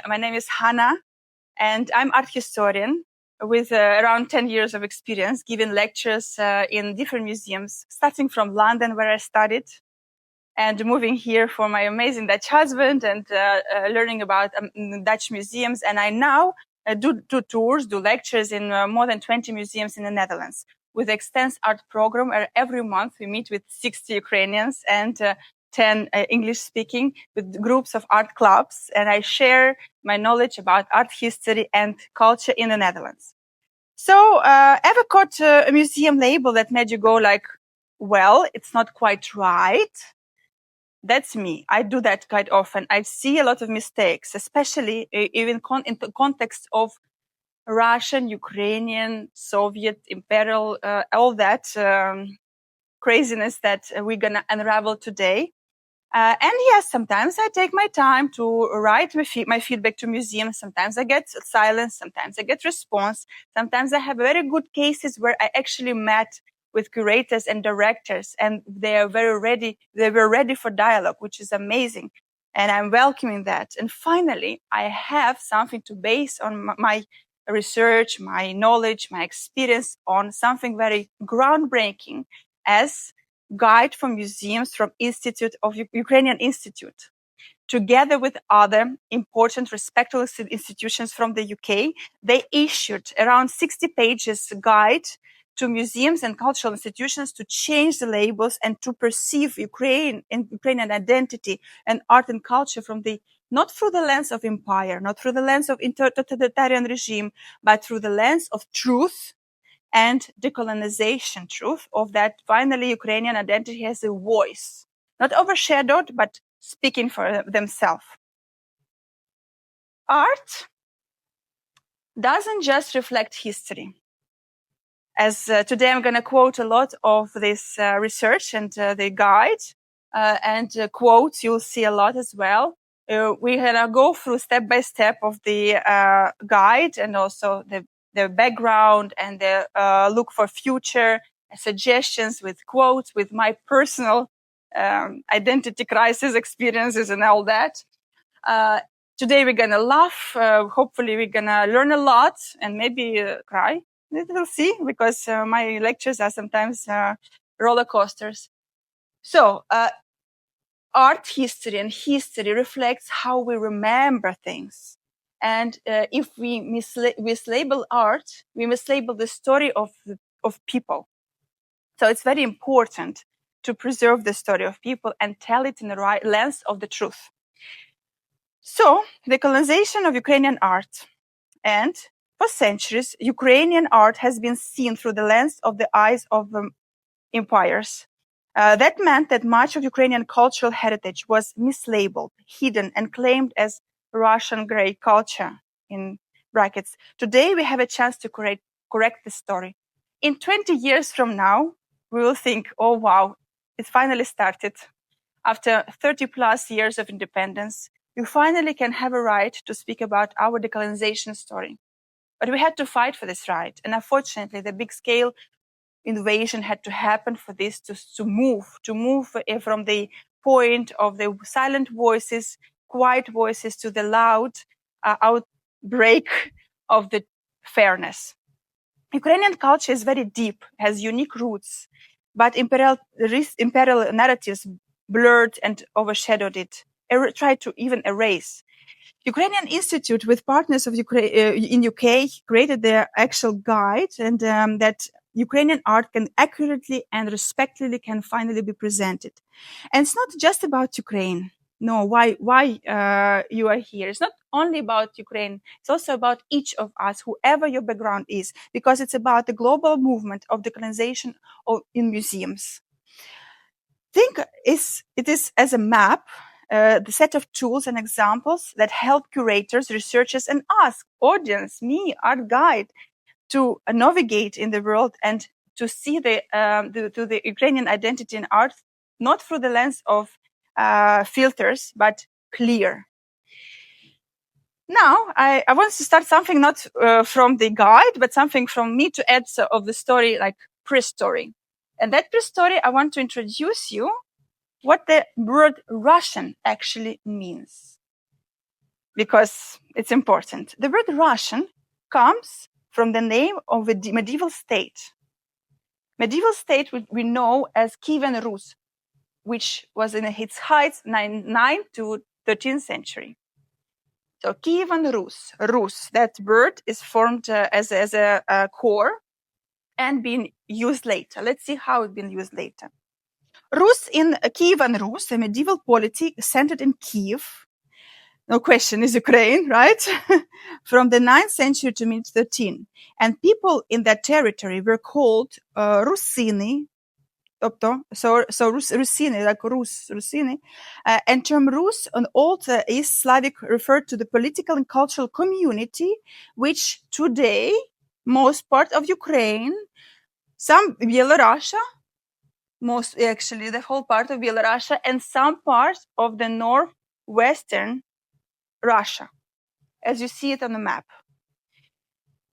My name is Hanna, and I'm art historian with around 10 years of experience giving lectures in different museums, starting from London, where I studied, and moving here for my amazing Dutch husband and learning about Dutch museums. And I now do tours, do lectures in more than 20 museums in the Netherlands with the Extens Art program, where every month we meet with 60 Ukrainians and 10 English speaking with groups of art clubs. And I share my knowledge about art history and culture in the Netherlands. So ever caught a museum label that made you go like, well, it's not quite right? That's me. I do that quite often. I see a lot of mistakes, especially even in the context of Russian, Ukrainian, Soviet, imperial, all that craziness that we're going to unravel today. And yes, sometimes I take my time to write my feedback to museums. Sometimes I get silence. Sometimes I get response. Sometimes I have very good cases where I actually met with curators and directors, and they are very ready. They were ready for dialogue, which is amazing. And I'm welcoming that. And finally, I have something to base on my research, my knowledge, my experience on something very groundbreaking as guide for museums from Ukrainian Institute. Together with other important respectable institutions from the UK, they issued around 60 pages guide to museums and cultural institutions to change the labels and to perceive Ukraine and Ukrainian identity and art and culture from not through the lens of empire, not through the lens of totalitarian regime, but through the lens of truth and decolonization truth of that finally Ukrainian identity has a voice, not overshadowed, but speaking for themselves. Art doesn't just reflect history. As today I'm going to quote a lot of this research and the guide and quotes you'll see a lot as well. We're going to go through step by step of the guide and also the background and the look for future suggestions with quotes, with my personal identity crisis experiences and all that. Today we're going to laugh. Hopefully we're going to learn a lot and maybe cry. We'll see, because my lectures are sometimes roller coasters. So art history and history reflects how we remember things. And if we mislabel art, we mislabel the story of people. So it's very important to preserve the story of people and tell it in the right lens of the truth. So the colonization of Ukrainian art. And for centuries, Ukrainian art has been seen through the lens of the eyes of empires. That meant that much of Ukrainian cultural heritage was mislabeled, hidden, and claimed as Russian grey culture, in brackets. Today, we have a chance to correct the story. In 20 years from now, we will think, oh, wow, it finally started. After 30 plus years of independence, we finally can have a right to speak about our decolonization story. But we had to fight for this right. And unfortunately, the big scale invasion had to happen for this to move from the point of the silent voices, quiet voices, to the loud outbreak of the fairness. Ukrainian culture is very deep, has unique roots, but imperial narratives blurred and overshadowed it, tried to even erase. Ukrainian Institute, with partners of in UK, created their actual guide, and that Ukrainian art can accurately and respectfully can finally be presented. And it's not just about Ukraine. No, why you are here. It's not only about Ukraine. It's also about each of us, whoever your background is, because it's about the global movement of decolonization in museums. Think it is as a map, the set of tools and examples that help curators, researchers, and us, audience, me, art guide, to navigate in the world and to see the Ukrainian identity in art, not through the lens of filters, but clear. Now, I want to start something not from the guide, but something from me to add of the story, like pre-story. And that pre-story, I want to introduce you what the word Russian actually means. because it's important. The word Russian comes from the name of a medieval state. Medieval state we know as Kievan Rus, which was in its height 9th to 13th century. So Kievan Rus, that word is formed as a core and being used later. Let's see how it's been used later. Rus in Kievan Rus, a medieval polity centered in Kiev, no question, is Ukraine, right? From the 9th century to mid-13th. And people in that territory were called Rusini, Rusini, like Rusini. And term Rus on Old East Slavic referred to the political and cultural community, which today, most part of Ukraine, some Belarus, most actually the whole part of Belarus, and some parts of the northwestern Russia, as you see it on the map.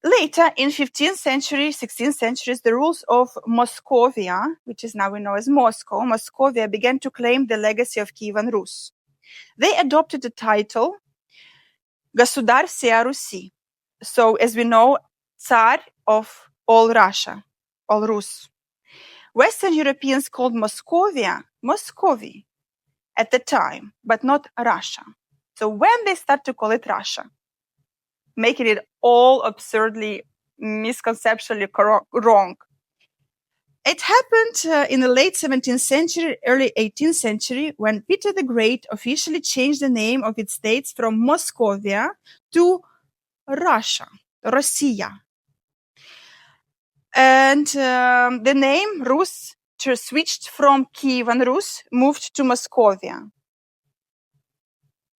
Later, in 15th century, 16th centuries, the rules of Moscovia, which is now we know as Moscow, Moscovia began to claim the legacy of Kievan Rus. They adopted the title Государь всея Руси. So, as we know, Tsar of all Russia, all Rus. Western Europeans called Moscovia Moscovy at the time, but not Russia. So when they start to call it Russia, making it all absurdly, misconceptually wrong. It happened in the late 17th century, early 18th century, when Peter the Great officially changed the name of its states from Moscovia to Russia, Россия. And the name Rus switched from Kievan Rus, moved to Moscovia.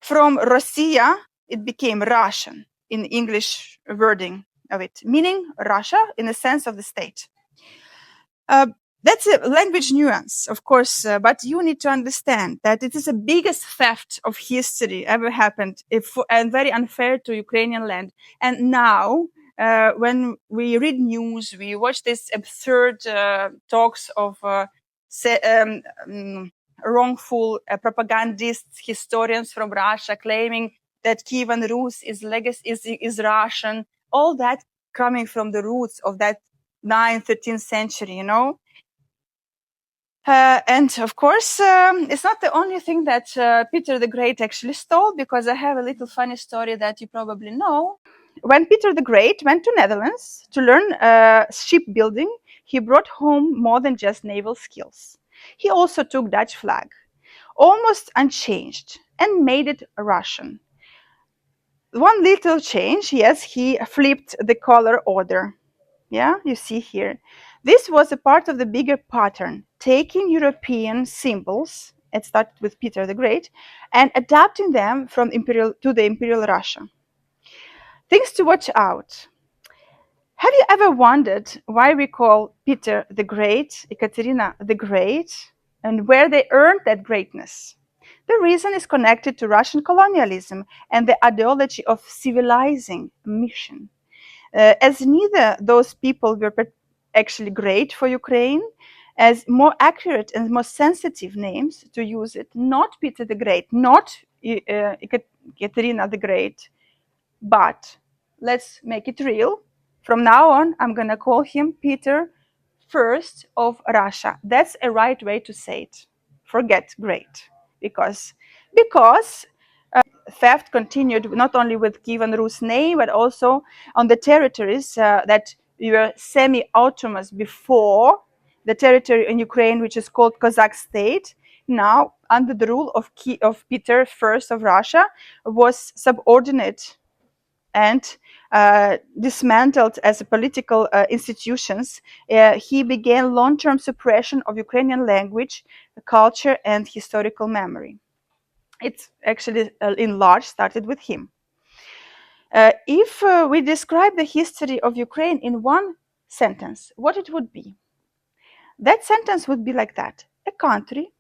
From Россия, it became Russian in English wording of it, meaning Russia in the sense of the state. That's a language nuance, of course, but you need to understand that it is the biggest theft of history ever happened, and very unfair to Ukrainian land. And now, when we read news, we watch these absurd talks of wrongful propagandists, historians from Russia claiming that Kievan Rus is Russian, all that coming from the roots of that 9th, 13th century, you know. And of course, it's not the only thing that Peter the Great actually stole, because I have a little funny story that you probably know. When Peter the Great went to Netherlands to learn shipbuilding, he brought home more than just naval skills. He also took Dutch flag, almost unchanged, and made it Russian. One little change, yes, he flipped the color order. Yeah, you see here. This was a part of the bigger pattern, taking European symbols, it started with Peter the Great, and adapting them from imperial to the imperial Russia. Things to watch out. Have you ever wondered why we call Peter the Great, Ekaterina the Great, and where they earned that greatness? The reason is connected to Russian colonialism and the ideology of civilizing mission. As neither those people were actually great for Ukraine, as more accurate and more sensitive names to use it, not Peter the Great, not Ekaterina the Great, but let's make it real. From now on, I'm going to call him Peter First of Russia. That's a right way to say it. Forget great, because theft continued not only with Kievan Rus name, but also on the territories that were semi-autonomous before, the territory in Ukraine, which is called Cossack state, now under the rule of Peter I of Russia, was subordinate and dismantled as a political institutions. He began long-term suppression of Ukrainian language, culture, and historical memory. It actually, in large, started with him. If we describe the history of Ukraine in one sentence, what it would be? That sentence would be like that: a country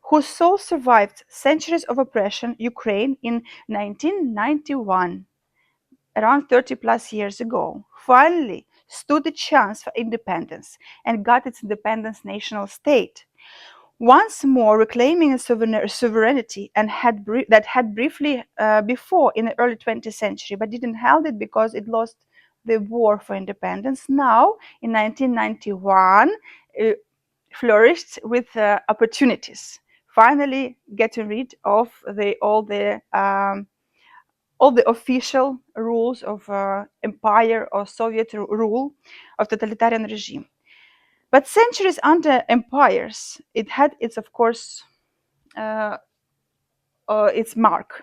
whose soul survived centuries of oppression, Ukraine, in 1991, around 30 plus years ago, finally stood a chance for independence and got its independence national state. once more reclaiming a sovereignty and that had briefly before in the early 20th century, but didn't hold it because it lost the war for independence. Now, in 1991, flourished with opportunities, finally getting rid of all the official rules of empire or Soviet rule of totalitarian regime. But centuries under empires, it had its, of course, uh, its mark.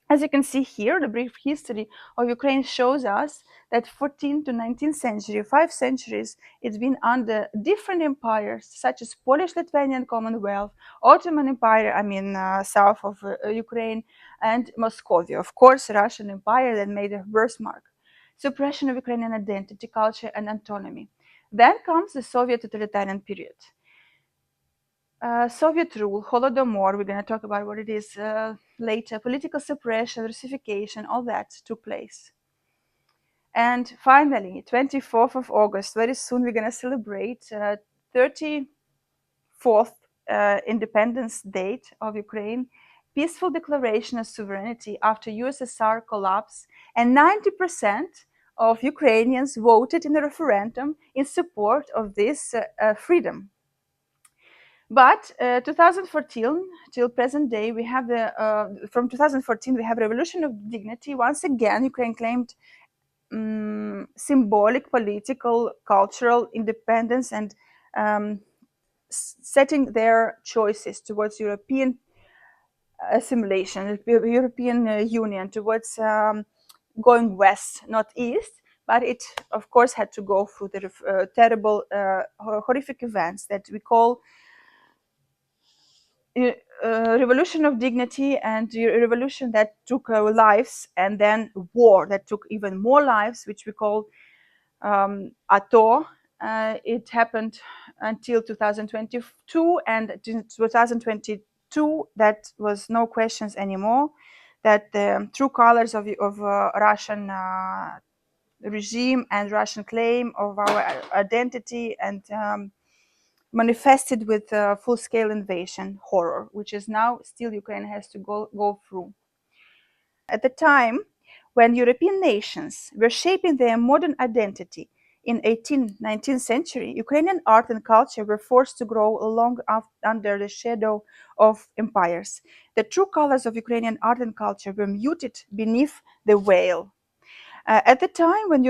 As you can see here, the brief history of Ukraine shows us that 14th to 19th century, 5 centuries, it's been under different empires, such as Polish-Lithuanian Commonwealth, Ottoman Empire, south of Ukraine, and Moscovia. Of course, Russian Empire that made a birthmark. Suppression of Ukrainian identity, culture, and autonomy. Then comes the Soviet totalitarian period. Soviet rule, Holodomor, we're going to talk about what it is later, political suppression, Russification, all that took place. And finally, 24th of August, very soon we're going to celebrate 34th independence date of Ukraine, peaceful declaration of sovereignty after USSR collapse, and 90% of Ukrainians voted in a referendum in support of this freedom. But 2014 till present day, we have from 2014 we have revolution of dignity. Once again, Ukraine claimed symbolic, political, cultural independence and setting their choices towards European assimilation, European Union, towards going west, not east. But it, of course, had to go through the terrible, horrific events that we call revolution of dignity, and revolution that took lives, and then war that took even more lives, which we call ATO. It happened until 2022, and in 2022 that was no questions anymore, that the true colors of Russian regime and Russian claim of our identity and manifested with full-scale invasion horror, which is now still Ukraine has to go through. At the time when European nations were shaping their modern identity in 18th, 19th century, Ukrainian art and culture were forced to grow along under the shadow of empires. The true colors of Ukrainian art and culture were muted beneath the veil. At the time when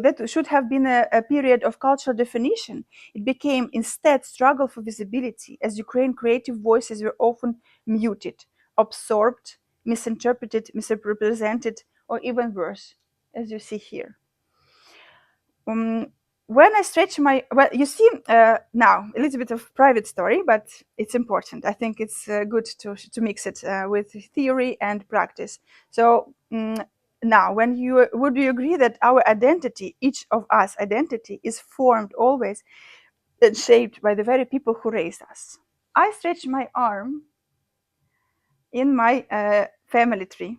that should have been a period of cultural definition, it became instead struggle for visibility, as Ukraine creative voices were often muted, absorbed, misinterpreted, misrepresented, or even worse, as you see here. When I stretch you see now a little bit of private story, but it's important. I think it's good to mix it with theory and practice. So now, would you agree that our identity, each of us identity, is formed always and shaped by the very people who raised us? I stretch my arm in my family tree.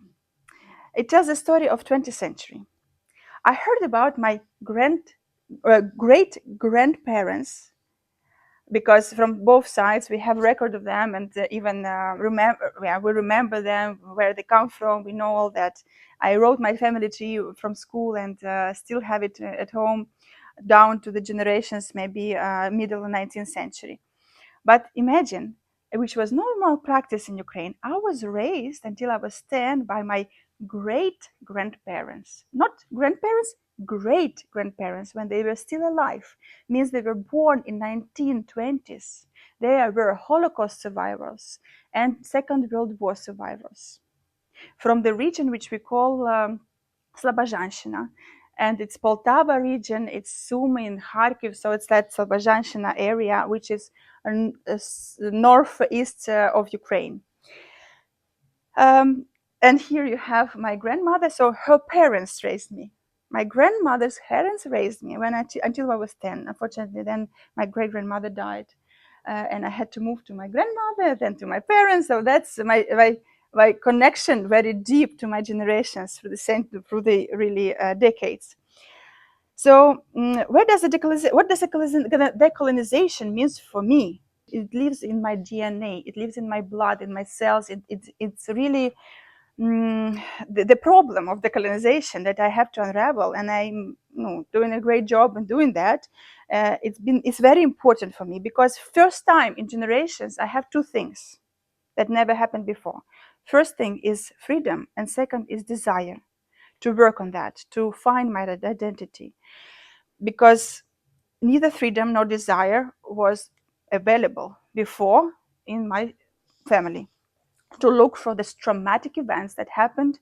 It tells the story of 20th century. I heard about my great grandparents, because from both sides we have record of them, and even we remember them, where they come from. We know all that. I wrote my family tree from school, and still have it at home, down to the generations, maybe middle of 19th century. But imagine, which was normal practice in Ukraine, I was raised until I was 10 by my great grandparents. Not grandparents, great grandparents, when they were still alive. Means they were born in 1920s. They were Holocaust survivors and Second World War survivors from the region which we call Slobozhanщина. And it's Poltava region, it's Sumy in Kharkiv, so it's that Slobozhanщina area, which is northeast of Ukraine. And here you have my grandmother. So her parents raised me. My grandmother's parents raised me until I was 10. Unfortunately, then my great grandmother died, and I had to move to my grandmother, then to my parents. So that's my connection very deep to my generations through the really decades. So what does decolonization means for me? It lives in my DNA. It lives in my blood, in my cells. It's really the problem of decolonization that I have to unravel, and I'm doing a great job in doing that. It's very important for me because first time in generations I have two things that never happened before. First thing is freedom, and second is desire to work on that, to find my identity, because neither freedom nor desire was available before in my family, to look for the traumatic events that happened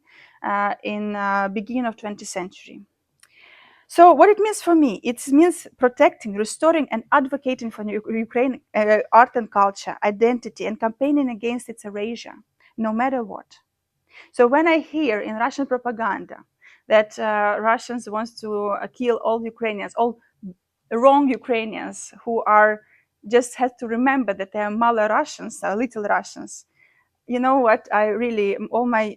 in beginning of 20th century. So what it means for me, it means protecting, restoring, and advocating for Ukraine art and culture, identity, and campaigning against its erasure, no matter what. So when I hear in Russian propaganda that Russians want to kill all Ukrainians, all wrong Ukrainians who are just have to remember that they are Mala Russians, little Russians, you know what, I really, all my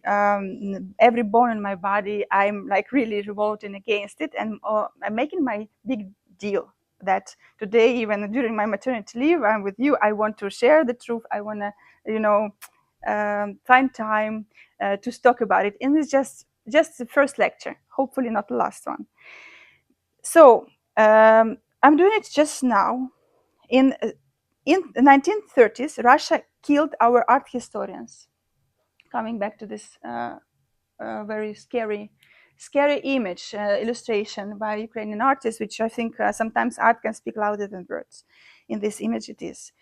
every bone in my body, I'm like really revolting against it, and I'm making my big deal that today, even during my maternity leave, I'm with you. I want to share the truth. I want to, find time to talk about it, and it's just the first lecture, hopefully not the last one. So I'm doing it just now. In the 1930s, Russia killed our art historians. Coming back to this very scary image illustration by Ukrainian artists, which I think sometimes art can speak louder than words. In this image, it is.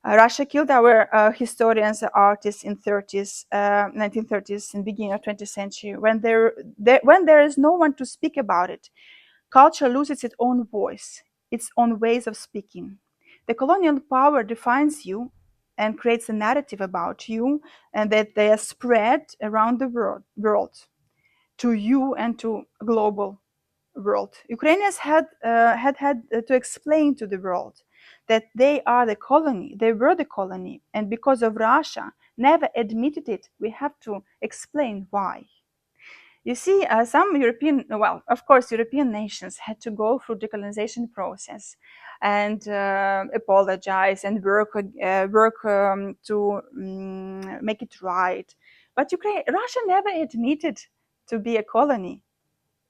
Russia killed our historians, artists in 1930s, and beginning of 20th century, when there is no one to speak about it. Culture loses its own voice, its own ways of speaking. The colonial power defines you and creates a narrative about you, and that they are spread around the world to you and to global world. Ukrainians had to explain to the world that they are the colony, they were the colony, and because of Russia never admitted it, we have to explain why. You see, some European, well, of course, European nations had to go through decolonization process and apologize and work to make it right. But Russia never admitted to be a colony,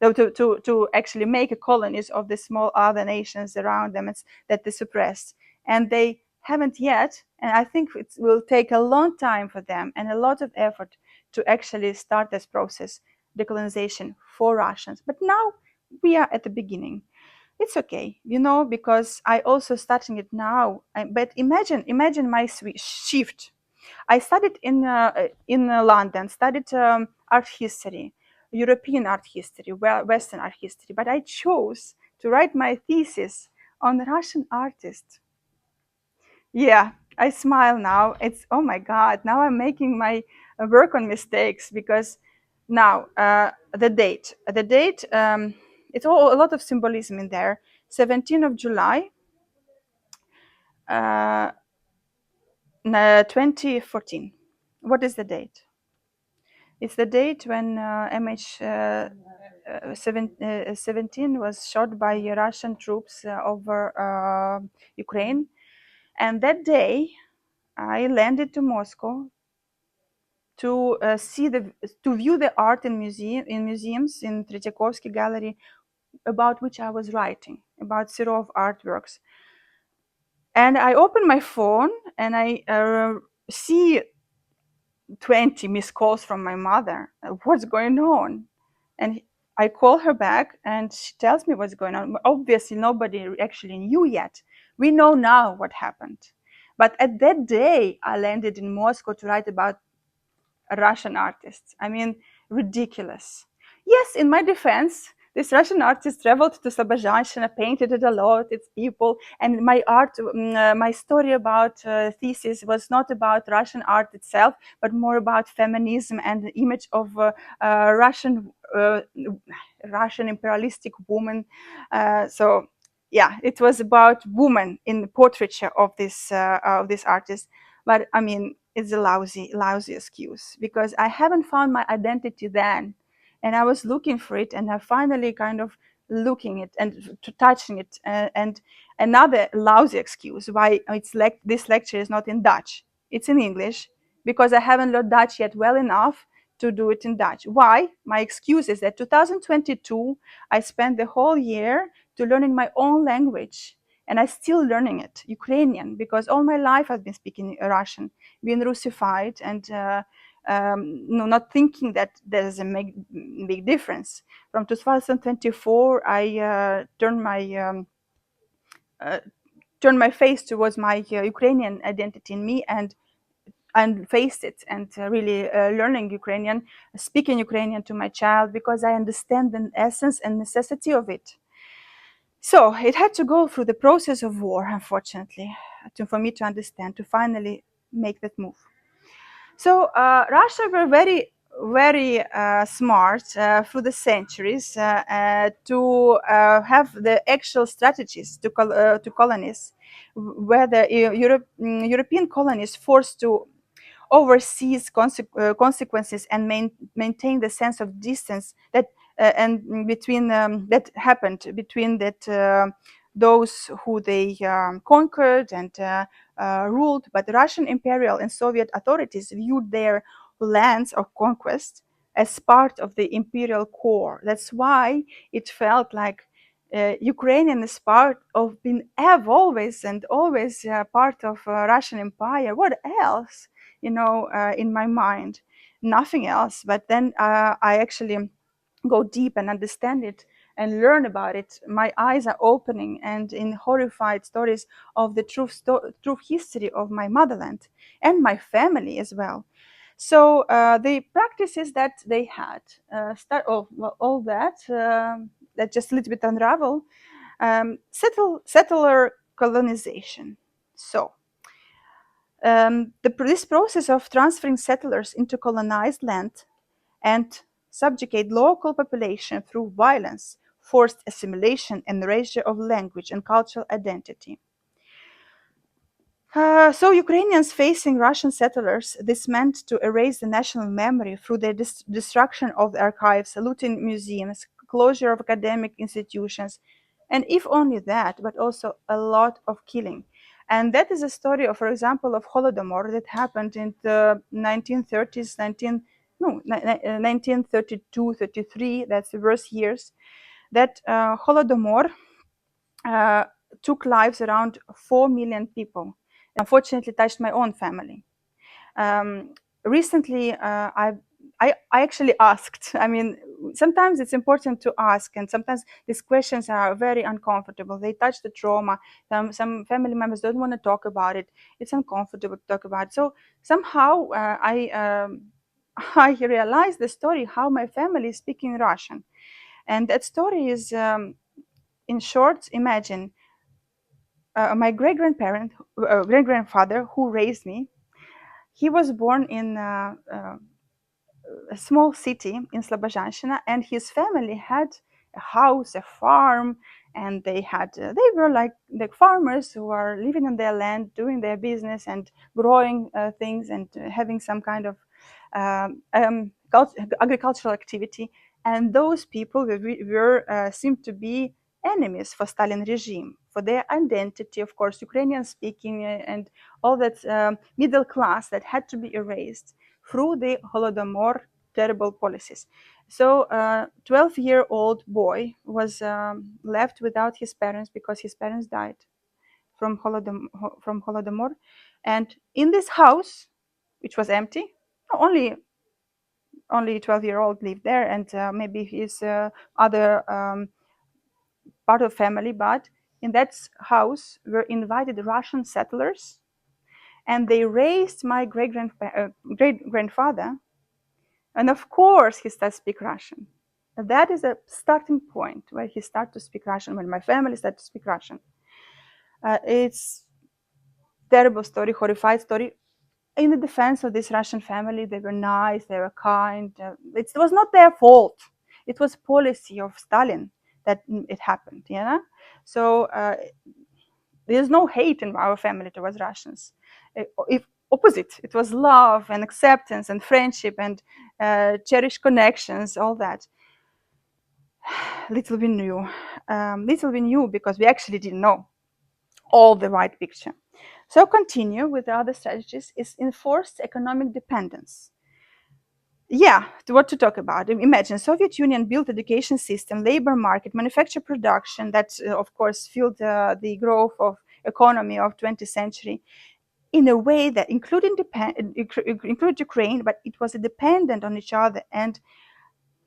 to actually make a colonies of the small other nations around them that they suppressed. And they haven't yet, and I think it will take a long time for them and a lot of effort to actually start this process, decolonization for Russians. But now we are at the beginning. It's okay, because I also starting it now. But imagine my shift. I studied in London, studied art history, European art history, Western art history, but I chose to write my thesis on Russian artists. Yeah, I smile now. It's, oh my God, now I'm making my work on mistakes, because now the date, it's a lot of symbolism in there. 17th of July, uh, 2014. What is the date? It's the date when MH17 was shot by Russian troops over Ukraine. And that day, I landed to Moscow to view the art in museums in Tretyakovsky Gallery, about which I was writing, about Serov artworks. And I open my phone and I see 20 missed calls from my mother. What's going on? And I call her back and she tells me what's going on. Obviously, nobody actually knew yet. We know now what happened. But at that day, I landed in Moscow to write about Russian artists. I mean, ridiculous. Yes, in my defense, this Russian artist traveled to Slobozhanщina, painted it a lot, its people, and my my story about thesis was not about Russian art itself, but more about feminism and the image of Russian imperialistic woman. So yeah, it was about woman in the portraiture of this artist. But I mean, it's a lousy excuse, because I haven't found my identity then, and I was looking for it, and I finally kind of looking it and to touching it. And another lousy excuse why this lecture is not in Dutch. It's in English because I haven't learned Dutch yet well enough to do it in Dutch. Why? My excuse is that 2022, I spent the whole year to learning my own language. And I'm still learning it, Ukrainian, because all my life I've been speaking Russian, being Russified, and not thinking that there's a big difference. From 2024, I turned my face towards my Ukrainian identity in me and faced it, and really learning Ukrainian, speaking Ukrainian to my child, because I understand the essence and necessity of it. So it had to go through the process of war, unfortunately, for me to understand, to finally make that move. So Russia were very, very smart through the centuries to have the actual strategies to colonies, where the European colonies forced to oversees consequences and maintain the sense of distance that and between that happened between those who they conquered and ruled. But the Russian imperial and Soviet authorities viewed their lands of conquest as part of the imperial core. That's why it felt like Ukrainian is part of being always part of Russian Empire. What else? In my mind, nothing else. But then I actually go deep and understand it and learn about it. My eyes are opening, and in horrified stories of the true history of my motherland and my family as well. So the practices that they had, all that just a little bit unravel, settler colonization. So this process of transferring settlers into colonized land and subjugate local population through violence, forced assimilation, and erasure of language and cultural identity. So Ukrainians facing Russian settlers, this meant to erase the national memory through the destruction of the archives, looting museums, closure of academic institutions, and if only that, but also a lot of killing. And that is a story of, for example, of Holodomor that happened in the 1930s, 1932, 33, that's the worst years, that Holodomor took lives around 4 million people. Unfortunately, touched my own family. Recently, I actually asked. I mean, sometimes it's important to ask, and sometimes these questions are very uncomfortable. They touch the trauma. Some family members don't want to talk about it. It's uncomfortable to talk about it. So somehow I realized the story how my family is speaking Russian, and that story is, in short, imagine my great grandfather who raised me. He was born in a small city in Slobozhanщina, and his family had a house, a farm, and they were like the farmers who are living on their land, doing their business and growing things and having some kind of agricultural activity. And those people seemed to be enemies for Stalin regime, for their identity, of course, Ukrainian speaking and all that middle class that had to be erased through the Holodomor terrible policies. So 12-year-old boy was left without his parents because his parents died from Holodomor. And in this house, which was empty, only 12-year-old lived there, and maybe his other part of family. But in that house were invited Russian settlers, and they raised my great grandfather. And of course, he starts to speak Russian. That is a starting point where he started to speak Russian, when my family started to speak Russian. It's terrible story, horrified story. In the defense of this Russian family, they were nice, they were kind. It was not their fault. It was policy of Stalin that it happened, you know? So there's no hate in our family towards Russians. If opposite, it was love and acceptance and friendship and cherished connections, all that. little bit new. Little bit new because we actually didn't know all the right picture. So continue with the other strategies is enforced economic dependence. Yeah, what to talk about? Imagine Soviet Union built education system, labor market, manufacture production that, of course, fueled the growth of economy of 20th century in a way that included Ukraine, but it was dependent on each other and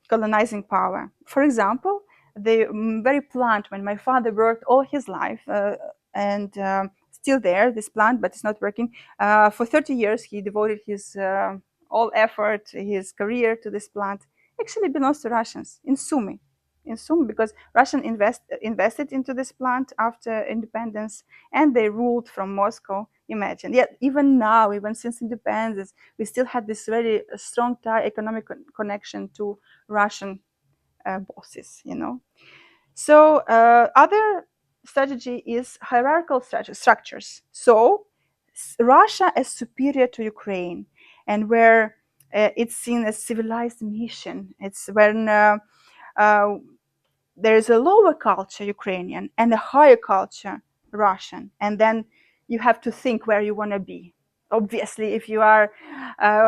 colonizing power. For example, the very plant when my father worked all his life and still there, this plant, but it's not working. For 30 years, he devoted his all effort, his career to this plant. Actually belongs to Russians in Sumy. In Sumy, because Russian invested into this plant after independence, and they ruled from Moscow. Imagine, yet even now, even since independence, we still had this very strong tie economic connection to Russian bosses, you know. So other strategy is hierarchical structures. So Russia is superior to Ukraine, and where it's seen as civilized mission. It's when uh, there is a lower culture Ukrainian and a higher culture Russian, and then you have to think where you want to be. Obviously, if you are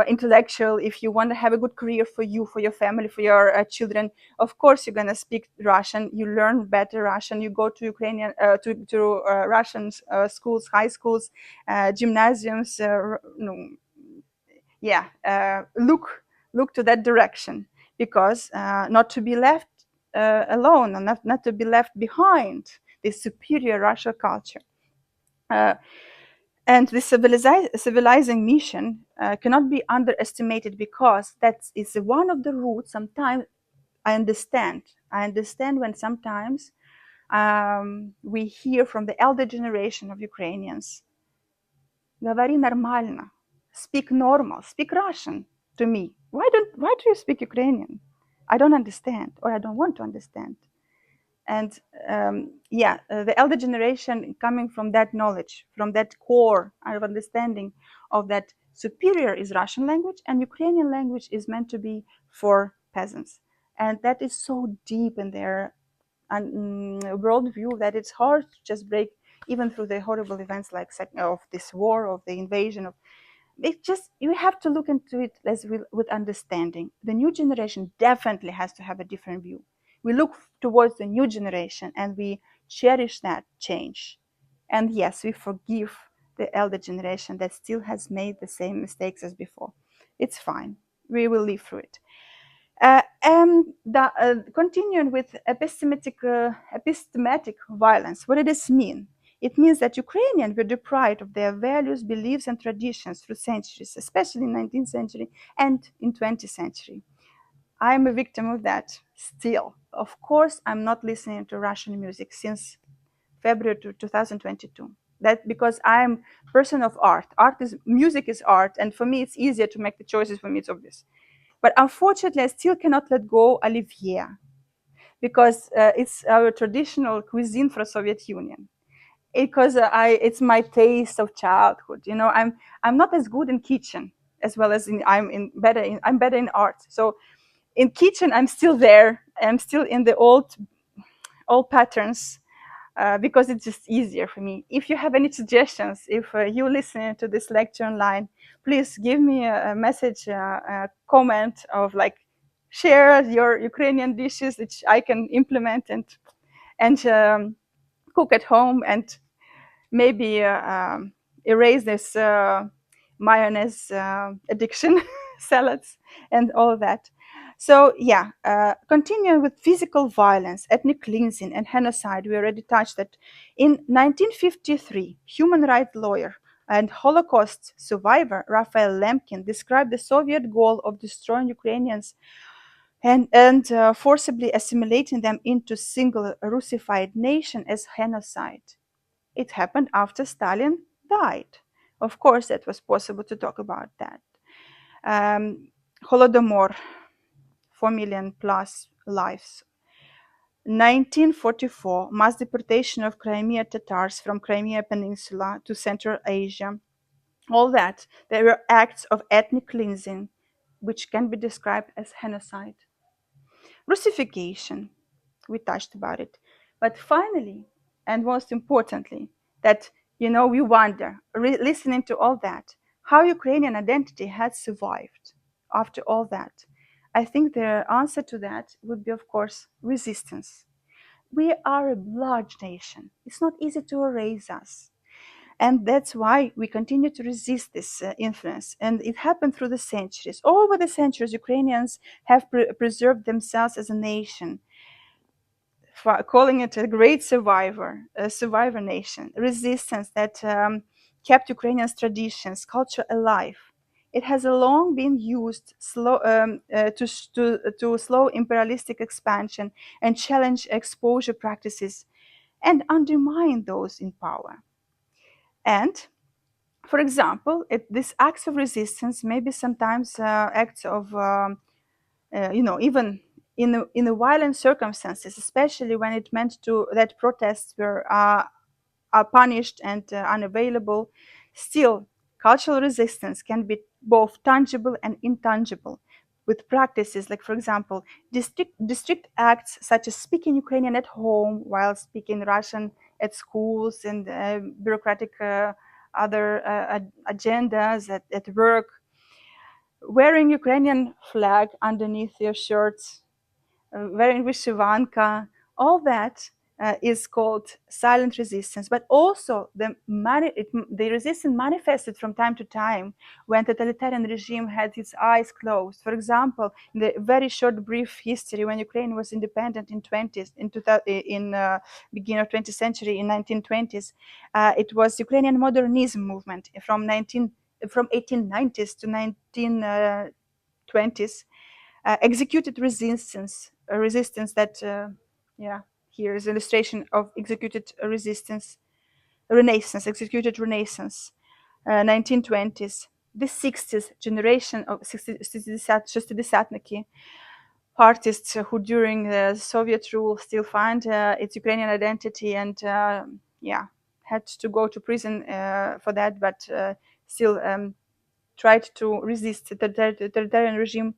intellectual, if you want to have a good career for you, for your family, for your children, of course you're going to speak Russian. You learn better Russian. You go to Ukrainian to Russian schools, high schools, gymnasiums. No, yeah, look to that direction, because not to be left alone, and not to be left behind this superior Russian culture. Uh, and this civilizing mission cannot be underestimated, because that is one of the roots. Sometimes I understand. I understand when sometimes we hear from the elder generation of Ukrainians, "Говори нормально, speak normal, speak Russian to me. Why do you speak Ukrainian? I don't understand, or I don't want to understand." And the elder generation coming from that knowledge, from that core of understanding of that superior is Russian language, and Ukrainian language is meant to be for peasants. And that is so deep in their worldview that it's hard to just break, even through the horrible events like of this war, of the invasion of it. Just, you have to look into it as with understanding. The new generation definitely has to have a different view. We look towards the new generation and we cherish that change. And yes, we forgive the elder generation that still has made the same mistakes as before. It's fine. We will live through it. Continuing with epistemic violence, what does this mean? It means that Ukrainians were deprived of their values, beliefs, and traditions through centuries, especially in 19th century and in 20th century. I'm a victim of that still. Of course, I'm not listening to Russian music since February 2022. That because I'm a person of art. Music is art, and for me, it's easier to make the choices. For me, it's obvious. But unfortunately, I still cannot let go Olivier, because it's our traditional cuisine for Soviet Union. Because it's my taste of childhood. You know, I'm not as good in kitchen as well as I'm better in art. So in kitchen, I'm still there. I'm still in the old patterns. Because it's just easier for me. If you have any suggestions, if you listen to this lecture online, please give me a message, a comment of like, share your Ukrainian dishes which I can implement and cook at home, and maybe erase this mayonnaise addiction, salads, and all of that. So yeah, continuing with physical violence, ethnic cleansing, and genocide, we already touched that. In 1953, human rights lawyer and Holocaust survivor Raphael Lemkin described the Soviet goal of destroying Ukrainians and forcibly assimilating them into single Russified nation as genocide. It happened after Stalin died. Of course, that was possible to talk about that. Holodomor, 4 million plus lives. 1944, mass deportation of Crimea Tatars from Crimea Peninsula to Central Asia. All that, there were acts of ethnic cleansing, which can be described as genocide. Russification. We touched about it. But finally, and most importantly, that, we wonder, listening to all that, how Ukrainian identity has survived after all that. I think the answer to that would be, of course, resistance. We are a large nation. It's not easy to erase us. And that's why we continue to resist this influence. And it happened through the centuries. Over the centuries, Ukrainians have preserved themselves as a nation, calling it a great survivor, a survivor nation, resistance that kept Ukrainians' traditions, culture alive. It has long been used to slow imperialistic expansion and challenge exposure practices and undermine those in power. And for example, this acts of resistance may be sometimes acts of, even in the violent circumstances, especially when it meant to that protests were are punished and unavailable. Still, cultural resistance can be both tangible and intangible, with practices like, for example, district acts such as speaking Ukrainian at home while speaking Russian at schools, and bureaucratic other agendas at work, wearing Ukrainian flag underneath your shirts, wearing vyshyvanka, all that is called silent resistance. But also the resistance manifested from time to time when totalitarian regime had its eyes closed. For example, in the very short, brief history when Ukraine was independent in 20s, in beginning of 20th century, in 1920s, it was Ukrainian modernism movement from 1890s to 1920s. Executed resistance, a resistance that, here is illustration of executed resistance, renaissance, executed renaissance, 1920s, the 60s generation of 60-desatniki artists who during the Soviet rule still find its Ukrainian identity and, had to go to prison for that, but still tried to resist the totalitarian regime.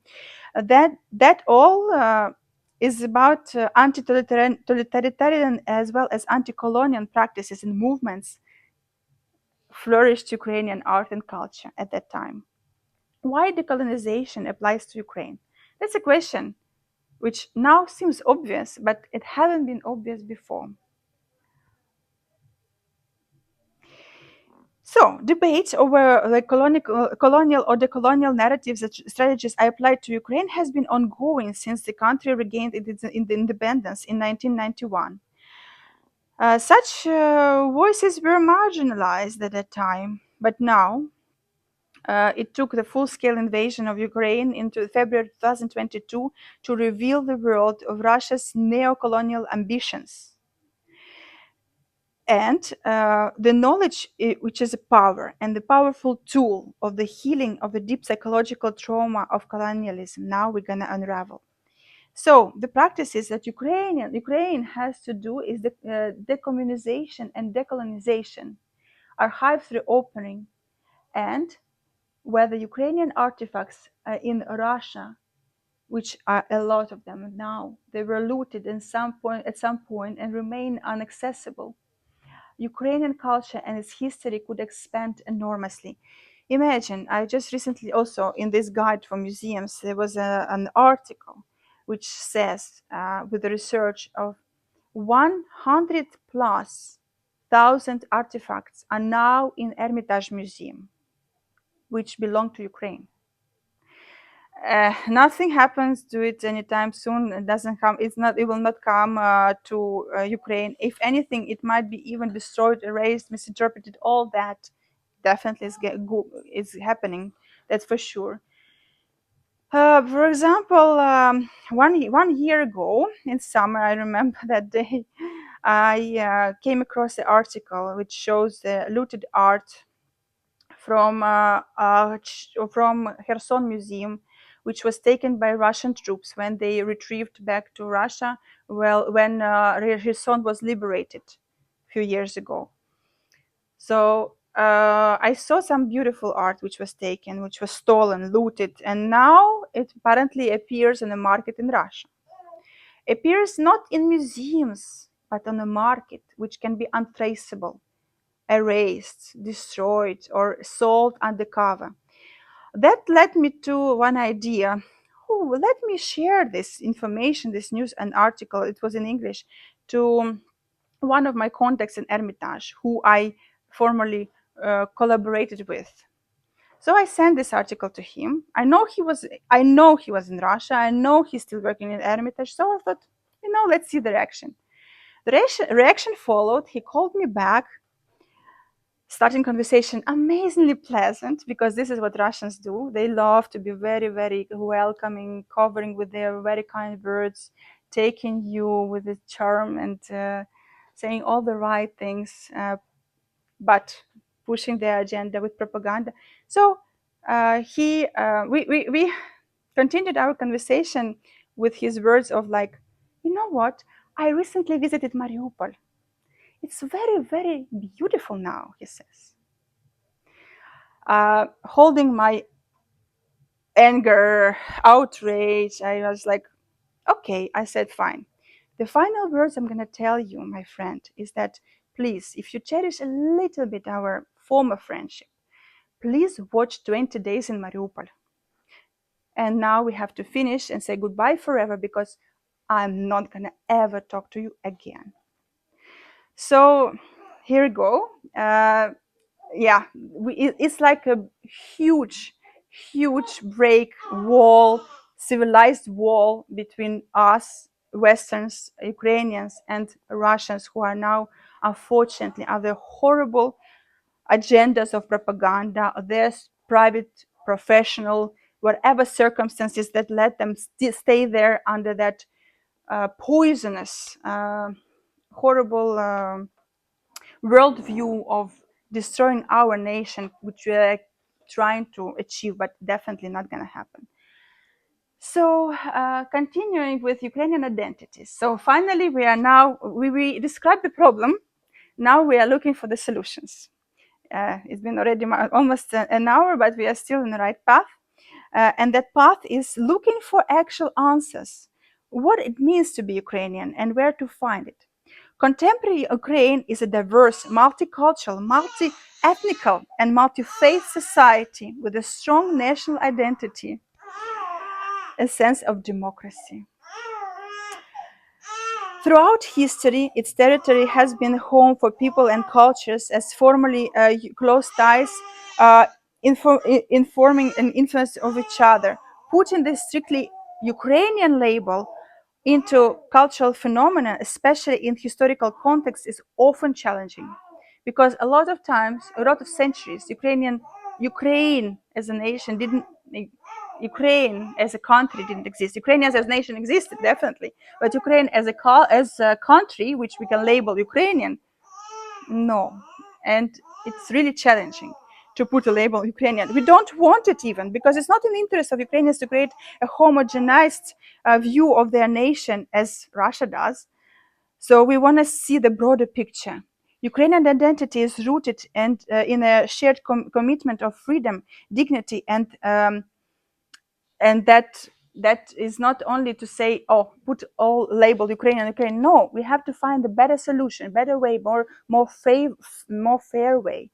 That all is about anti-totalitarian as well as anti-colonial practices and movements flourished Ukrainian art and culture at that time. Why decolonization applies to Ukraine? That's a question which now seems obvious, but it hadn't been obvious before. So, debates over the colonial or decolonial narratives and strategies I applied to Ukraine has been ongoing since the country regained its independence in 1991. Such voices were marginalized at that time, but now it took the full-scale invasion of Ukraine into February 2022 to reveal the world of Russia's neo-colonial ambitions. And the knowledge, which is a power and the powerful tool of the healing of the deep psychological trauma of colonialism, now we're going to unravel. So the practices that Ukraine has to do is the decommunization and decolonization, archives reopening, and where the Ukrainian artifacts in Russia, which are a lot of them now, they were looted at some point and remain inaccessible. Ukrainian culture and its history could expand enormously. Imagine, I just recently also in this guide for museums, there was an article which says, with the research of 100 plus thousand artifacts are now in Hermitage Museum, which belong to Ukraine. Nothing happens to it anytime soon. It doesn't come. It will not come to Ukraine. If anything, it might be even destroyed, erased, misinterpreted. All that definitely is happening. That's for sure. For example, one year ago in summer, I remember that day, I came across an article which shows the looted art from Kherson Museum, which was taken by Russian troops when they retrieved back to Russia. Well, when Kherson was liberated a few years ago. So I saw some beautiful art which was taken, which was stolen, looted, and now it apparently appears in the market in Russia. appears not in museums, but on a market, which can be untraceable, erased, destroyed, or sold undercover. That led me to one idea. Oh, let me share this information, this news and article, it was in English, to one of my contacts in Hermitage, who I formerly collaborated with. So I sent this article to him. I know he was in Russia. I know he's still working in Hermitage. So I thought, let's see the reaction. The reaction followed. He called me back, starting conversation amazingly pleasant, because this is what Russians do. They love to be very, very welcoming, covering with their very kind words, taking you with a charm and saying all the right things, but pushing their agenda with propaganda. So we continued our conversation with his words of like, you know what? I recently visited Mariupol. It's very, very beautiful now, he says. Holding my anger, outrage, I was like, okay, I said, fine. The final words I'm going to tell you, my friend, is that please, if you cherish a little bit our former friendship, please watch 20 Days in Mariupol. And now we have to finish and say goodbye forever, because I'm not going to ever talk to you again. So here we go. Yeah, it's like a huge, huge break wall, civilized wall between us, Westerns, Ukrainians, and Russians, who are now, unfortunately, under horrible agendas of propaganda, their private, professional, whatever circumstances that let them stay there under that poisonous, horrible worldview of destroying our nation, which we are trying to achieve, but definitely not going to happen. So continuing with Ukrainian identities. So finally, we described the problem. Now we are looking for the solutions. It's been already almost an hour, but we are still in the right path. And that path is looking for actual answers, what it means to be Ukrainian and where to find it. Contemporary Ukraine is a diverse, multicultural, multi-ethnical, and multi-faith society with a strong national identity, a sense of democracy. Throughout history, its territory has been home for people and cultures as formerly close ties, informing an influence of each other. Putting this strictly Ukrainian label into cultural phenomena, especially in historical context, is often challenging, because a lot of times, a lot of centuries, Ukraine as a nation didn't. Ukraine as a country didn't exist. Ukraine as a nation existed, definitely, but Ukraine as a country, which we can label Ukrainian, no. And it's really challenging to put a label Ukrainian. We don't want it even, because it's not in the interest of Ukrainians to create a homogenized view of their nation as Russia does. So we want to see the broader picture. Ukrainian identity is rooted in a shared commitment of freedom, dignity, and that is not only to say, oh, put all labeled Ukrainian. No, we have to find a better solution, better way, more fair way.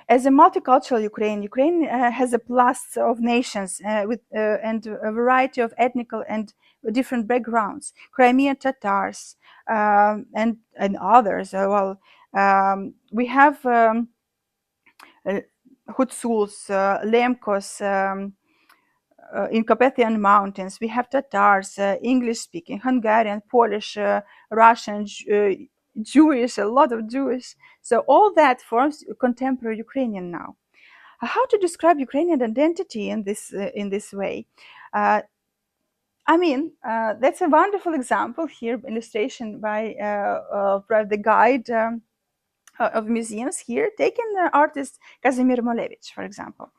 As a multicultural Ukraine has a plus of nations and a variety of ethnical and different backgrounds. Crimean Tatars and others. We have Hutsuls, Lemkos, in Carpathian Mountains. We have Tatars, English-speaking, Hungarian, Polish, Russian, Jewish, a lot of Jewish. So all that forms contemporary Ukrainian now. How to describe Ukrainian identity in this way? That's a wonderful example here, illustration by the guide of museums here, taken the artist Kazimir Malevich, for example.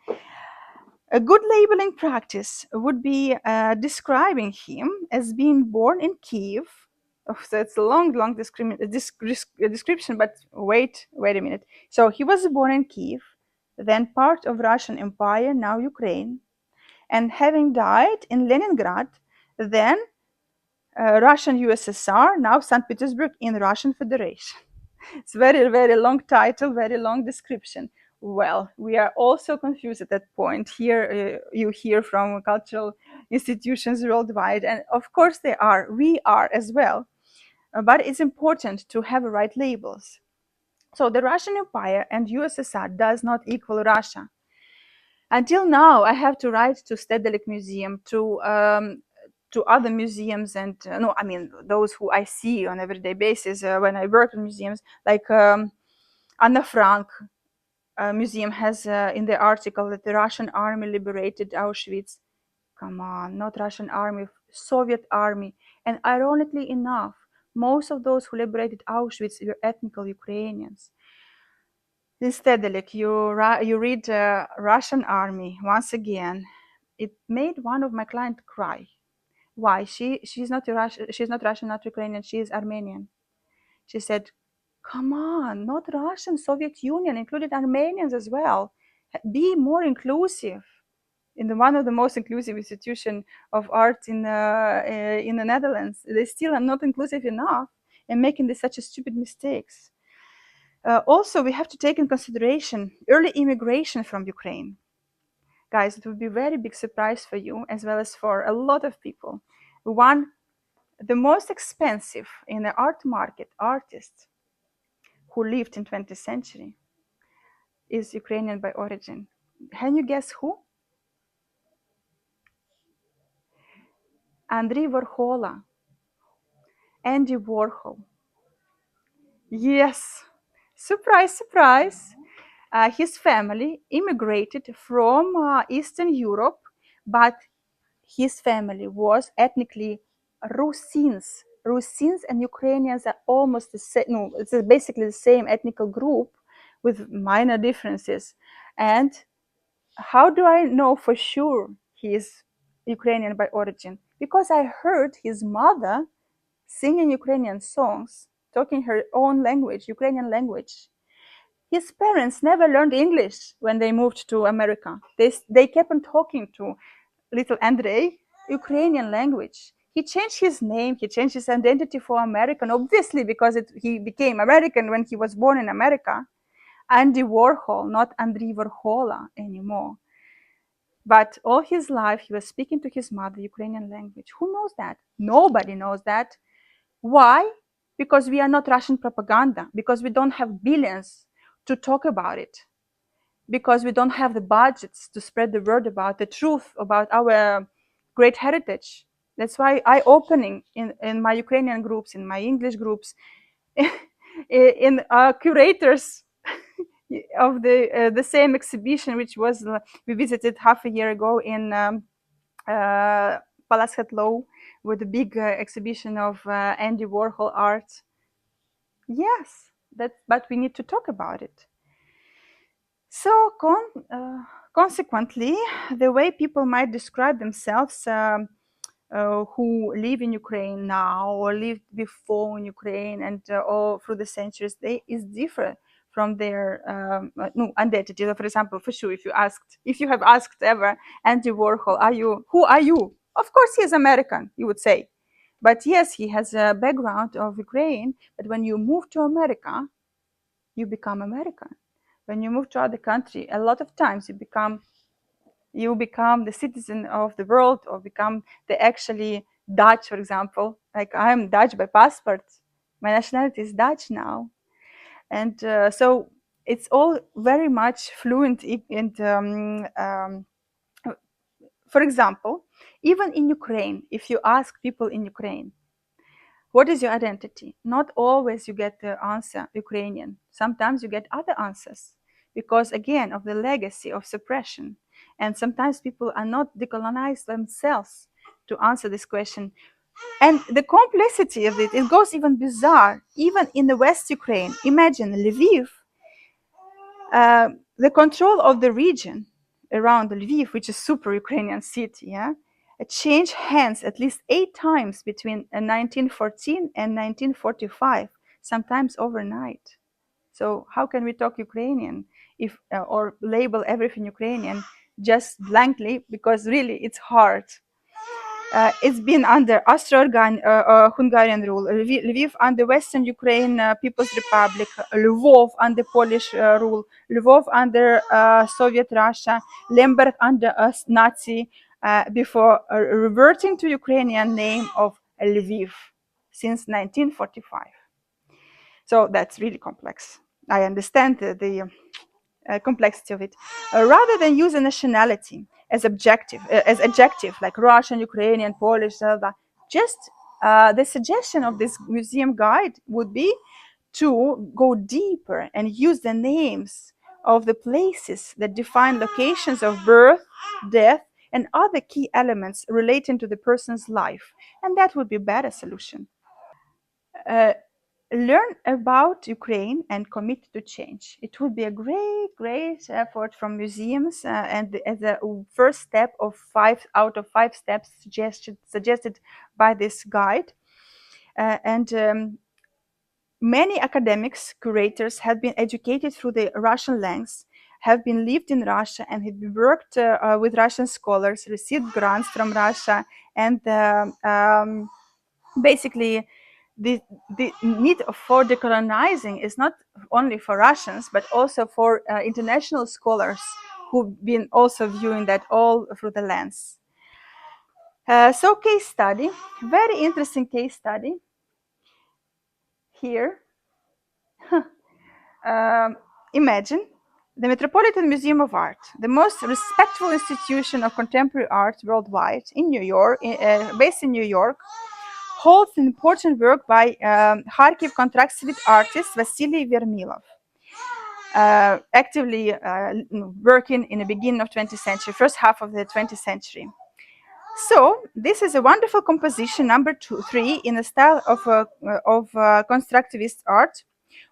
A good labeling practice would be describing him as being born in Kiev. Oh, so it's a long description, but wait a minute. So he was born in Kiev, then part of Russian Empire, now Ukraine, and having died in Leningrad, then Russian USSR, now St. Petersburg in Russian Federation. It's very, very long title, very long description. Well, we are also confused at that point. Here you hear from cultural institutions worldwide, and of course they are. We are as well. But it's important to have right labels. So the Russian Empire and USSR does not equal Russia. Until now, I have to write to Stedelijk Museum, to other museums, and no, I mean those who I see on everyday basis when I work in museums, like Anna Frank Museum has in the article that the Russian army liberated Auschwitz. Come on, not Russian army, Soviet army. And ironically enough, most of those who liberated Auschwitz were ethnical Ukrainians. Instead, like you read Russian army once again. It made one of my clients cry. Why? She's not Russian. She's not Russian, not Ukrainian. She is Armenian. She said, "Come on, not Russian. Soviet Union included Armenians as well. Be more inclusive." In one of the most inclusive institution of art in the Netherlands, they still are not inclusive enough and making this such a stupid mistakes. Also, we have to take in consideration early immigration from Ukraine. Guys, it would be a very big surprise for you as well as for a lot of people. The most expensive in the art market artist who lived in 20th century is Ukrainian by origin. Can you guess who? Andriy Warhol, Andy Warhol. Yes, surprise, surprise. His family immigrated from Eastern Europe, but his family was ethnically Rusins. Rusins and Ukrainians are almost the same. No, it's basically the same ethnical group with minor differences. And how do I know for sure he is Ukrainian by origin? Because I heard his mother singing Ukrainian songs, talking her own language, Ukrainian language. His parents never learned English when they moved to America. They kept on talking to little Andrei, Ukrainian language. He changed his name, he changed his identity for American, obviously because he became American when he was born in America. Andy Warhol, not Andriy Warhola anymore. But all his life, he was speaking to his mother, Ukrainian language. Who knows that? Nobody knows that. Why? Because we are not Russian propaganda, because we don't have billions to talk about it, because we don't have the budgets to spread the word about the truth about our great heritage. That's why I opening in my Ukrainian groups, in my English groups, in curators of the same exhibition, which was we visited half a year ago in Palace Hetlow with a big exhibition of Andy Warhol art. Yes, but we need to talk about it. So consequently, the way people might describe themselves who live in Ukraine now or lived before in Ukraine and all through the centuries, is different from their identity. For example, for sure, if you have asked ever Andy Warhol, who are you? Of course, he is American, you would say. But yes, he has a background of Ukraine. But when you move to America, you become American. When you move to other country, a lot of times you become the citizen of the world, or become the actually Dutch, for example. Like I'm Dutch by passport. My nationality is Dutch now. And so it's all very much fluent. And for example, even in Ukraine, if you ask people in Ukraine, what is your identity? Not always you get the answer Ukrainian. Sometimes you get other answers because, again, of the legacy of suppression. And sometimes people are not decolonized themselves to answer this question. And the complexity of it goes even bizarre. Even in the West Ukraine, imagine Lviv, the control of the region around Lviv, which is super Ukrainian city, it changed hands at least 8 times between 1914 and 1945, sometimes overnight. So how can we talk Ukrainian if or label everything Ukrainian just blankly, because really it's hard. It's been under Austro-Hungarian rule, Lviv under Western Ukraine People's Republic, Lvov under Polish rule, Lvov under Soviet Russia, Lemberg under Nazi, before reverting to Ukrainian name of Lviv since 1945. So that's really complex. I understand the complexity of it. Rather than use a nationality as as adjective like Russian, Ukrainian, Polish, just the suggestion of this museum guide would be to go deeper and use the names of the places that define locations of birth, death, and other key elements relating to the person's life. And that would be a better solution. Learn about Ukraine and commit to change. It would be a great effort from museums, and as a first step of 5 out of 5 steps suggested by this guide. Many academics, curators have been educated through the Russian language, have been lived in Russia, and have worked with Russian scholars, received grants from Russia, and basically the need for decolonizing is not only for Russians, but also for international scholars who've been also viewing that all through the lens. So case study, very interesting case study here. Imagine the Metropolitan Museum of Art, the most respectful institution of contemporary art worldwide in New York, based in New York, holds an important work by Kharkiv constructivist artist Vasily Vermilov, actively working in the beginning of 20th century, first half of the 20th century. So this is a wonderful composition, number 3, in the style of constructivist art,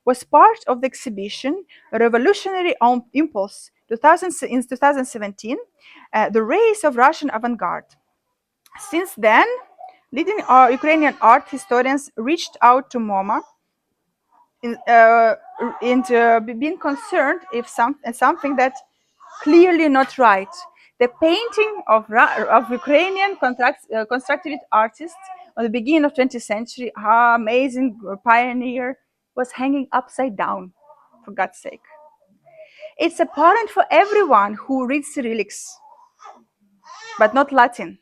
was part of the exhibition Revolutionary Impulse in 2017, the race of Russian avant-garde. Since then, leading Ukrainian art historians reached out to MoMA being concerned if something that clearly not right. The painting of Ukrainian constructivist artists at the beginning of 20th century, amazing pioneer, was hanging upside down, for God's sake. It's apparent for everyone who reads Cyrillics, but not Latin.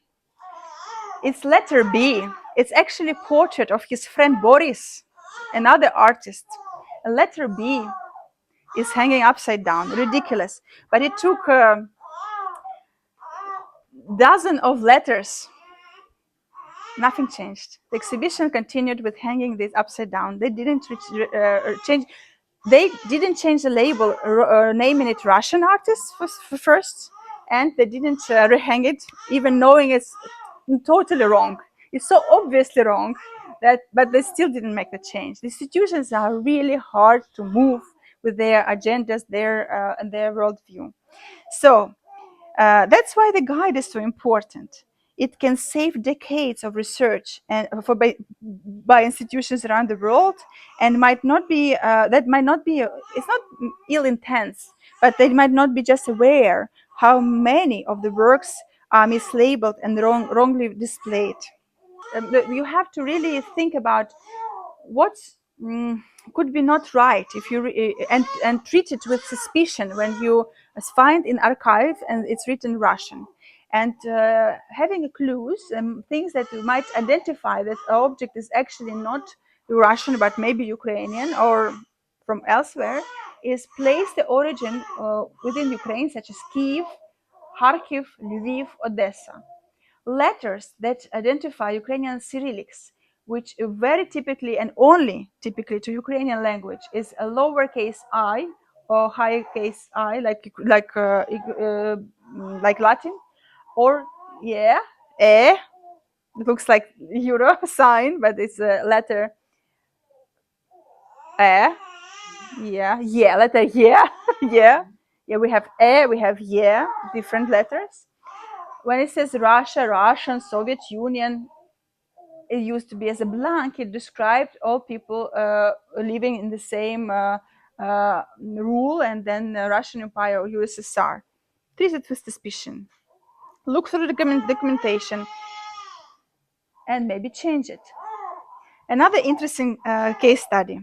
It's letter B. It's actually a portrait of his friend Boris, another artist. A letter B is hanging upside down, ridiculous. But it took a dozen of letters. Nothing changed. The exhibition continued with hanging this upside down. They didn't change. They didn't change the label, naming it Russian artist first, and they didn't rehang it, even knowing it's totally wrong. It's so obviously wrong but they still didn't make the change. The institutions are really hard to move with their agendas, and their worldview. So that's why the guide is so important. It can save decades of research and by institutions around the world, and might not be it's not ill intent, but they might not be just aware how many of the works are mislabeled and wrongly displayed. You have to really think about what could be not right if you and treat it with suspicion when you find in archive and it's written Russian, and having clues and things that you might identify that the object is actually not Russian but maybe Ukrainian or from elsewhere, is place the origin within Ukraine, such as Kiev, Kharkiv, Lviv, Odessa. Letters that identify Ukrainian Cyrillics, which very typically and only typically to Ukrainian language is a lowercase I or high case I, like Latin, or it looks like euro sign, but it's a letter letter we have we have different letters. When it says Russia, Russian, Soviet Union, it used to be as a blanket described all people living in the same rule, and then Russian Empire or USSR. Treat it with suspicion. Look through the documentation. and maybe change it. Another interesting case study.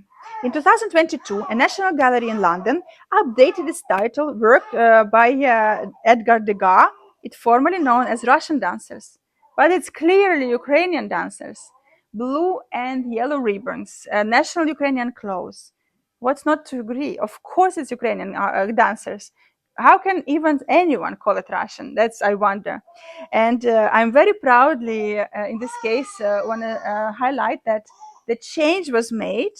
In 2022, a national gallery in London updated its title, work by Edgar Degas, it formerly known as Russian dancers, but it's clearly Ukrainian dancers. Blue and yellow ribbons, national Ukrainian clothes. What's not to agree? Of course, it's Ukrainian dancers. How can even anyone call it Russian? That's, I wonder. And I'm very proudly, in this case, want to highlight that the change was made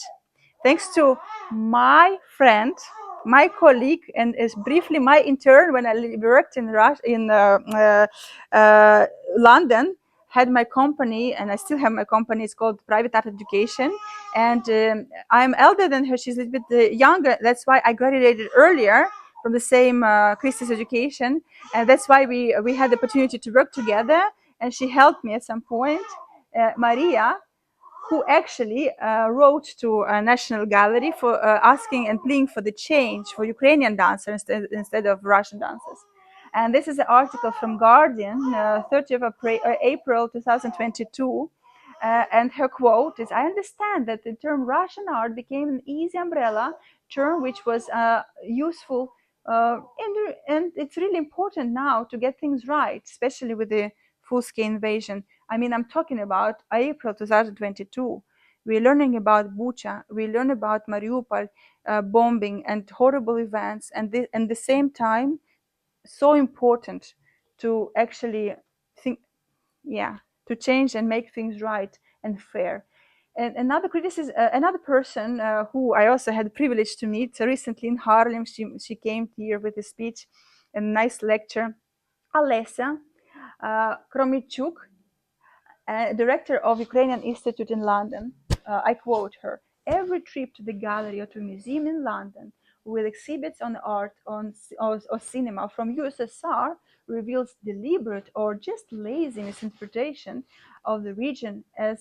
thanks to my friend, my colleague, and is briefly my intern when I worked in London. Had my company, and I still have my company. It's called Private Art Education, and I'm elder than her. She's a little bit younger. That's why I graduated earlier from the same Christie's education, and that's why we had the opportunity to work together. And she helped me at some point. Maria, who actually wrote to a national gallery for asking and pleading for the change for Ukrainian dancers instead of Russian dancers. And this is an article from Guardian, 30th of April 2022. And her quote is, "I understand that the term Russian art became an easy umbrella term which was useful and it's really important now to get things right, especially with the full-scale invasion. I mean, I'm talking about April 2022. We're learning about Bucha. We learn about Mariupol bombing and horrible events. And at the same time, so important to actually think, yeah, to change and make things right and fair. And another criticism, another person who I also had the privilege to meet recently in Harlem, she came here with a speech, a nice lecture, Alessia Kromichuk, director of Ukrainian Institute in London. I quote her: "Every trip to the gallery or to a museum in London with exhibits on art or cinema from USSR reveals deliberate or just lazy misinterpretation of the region as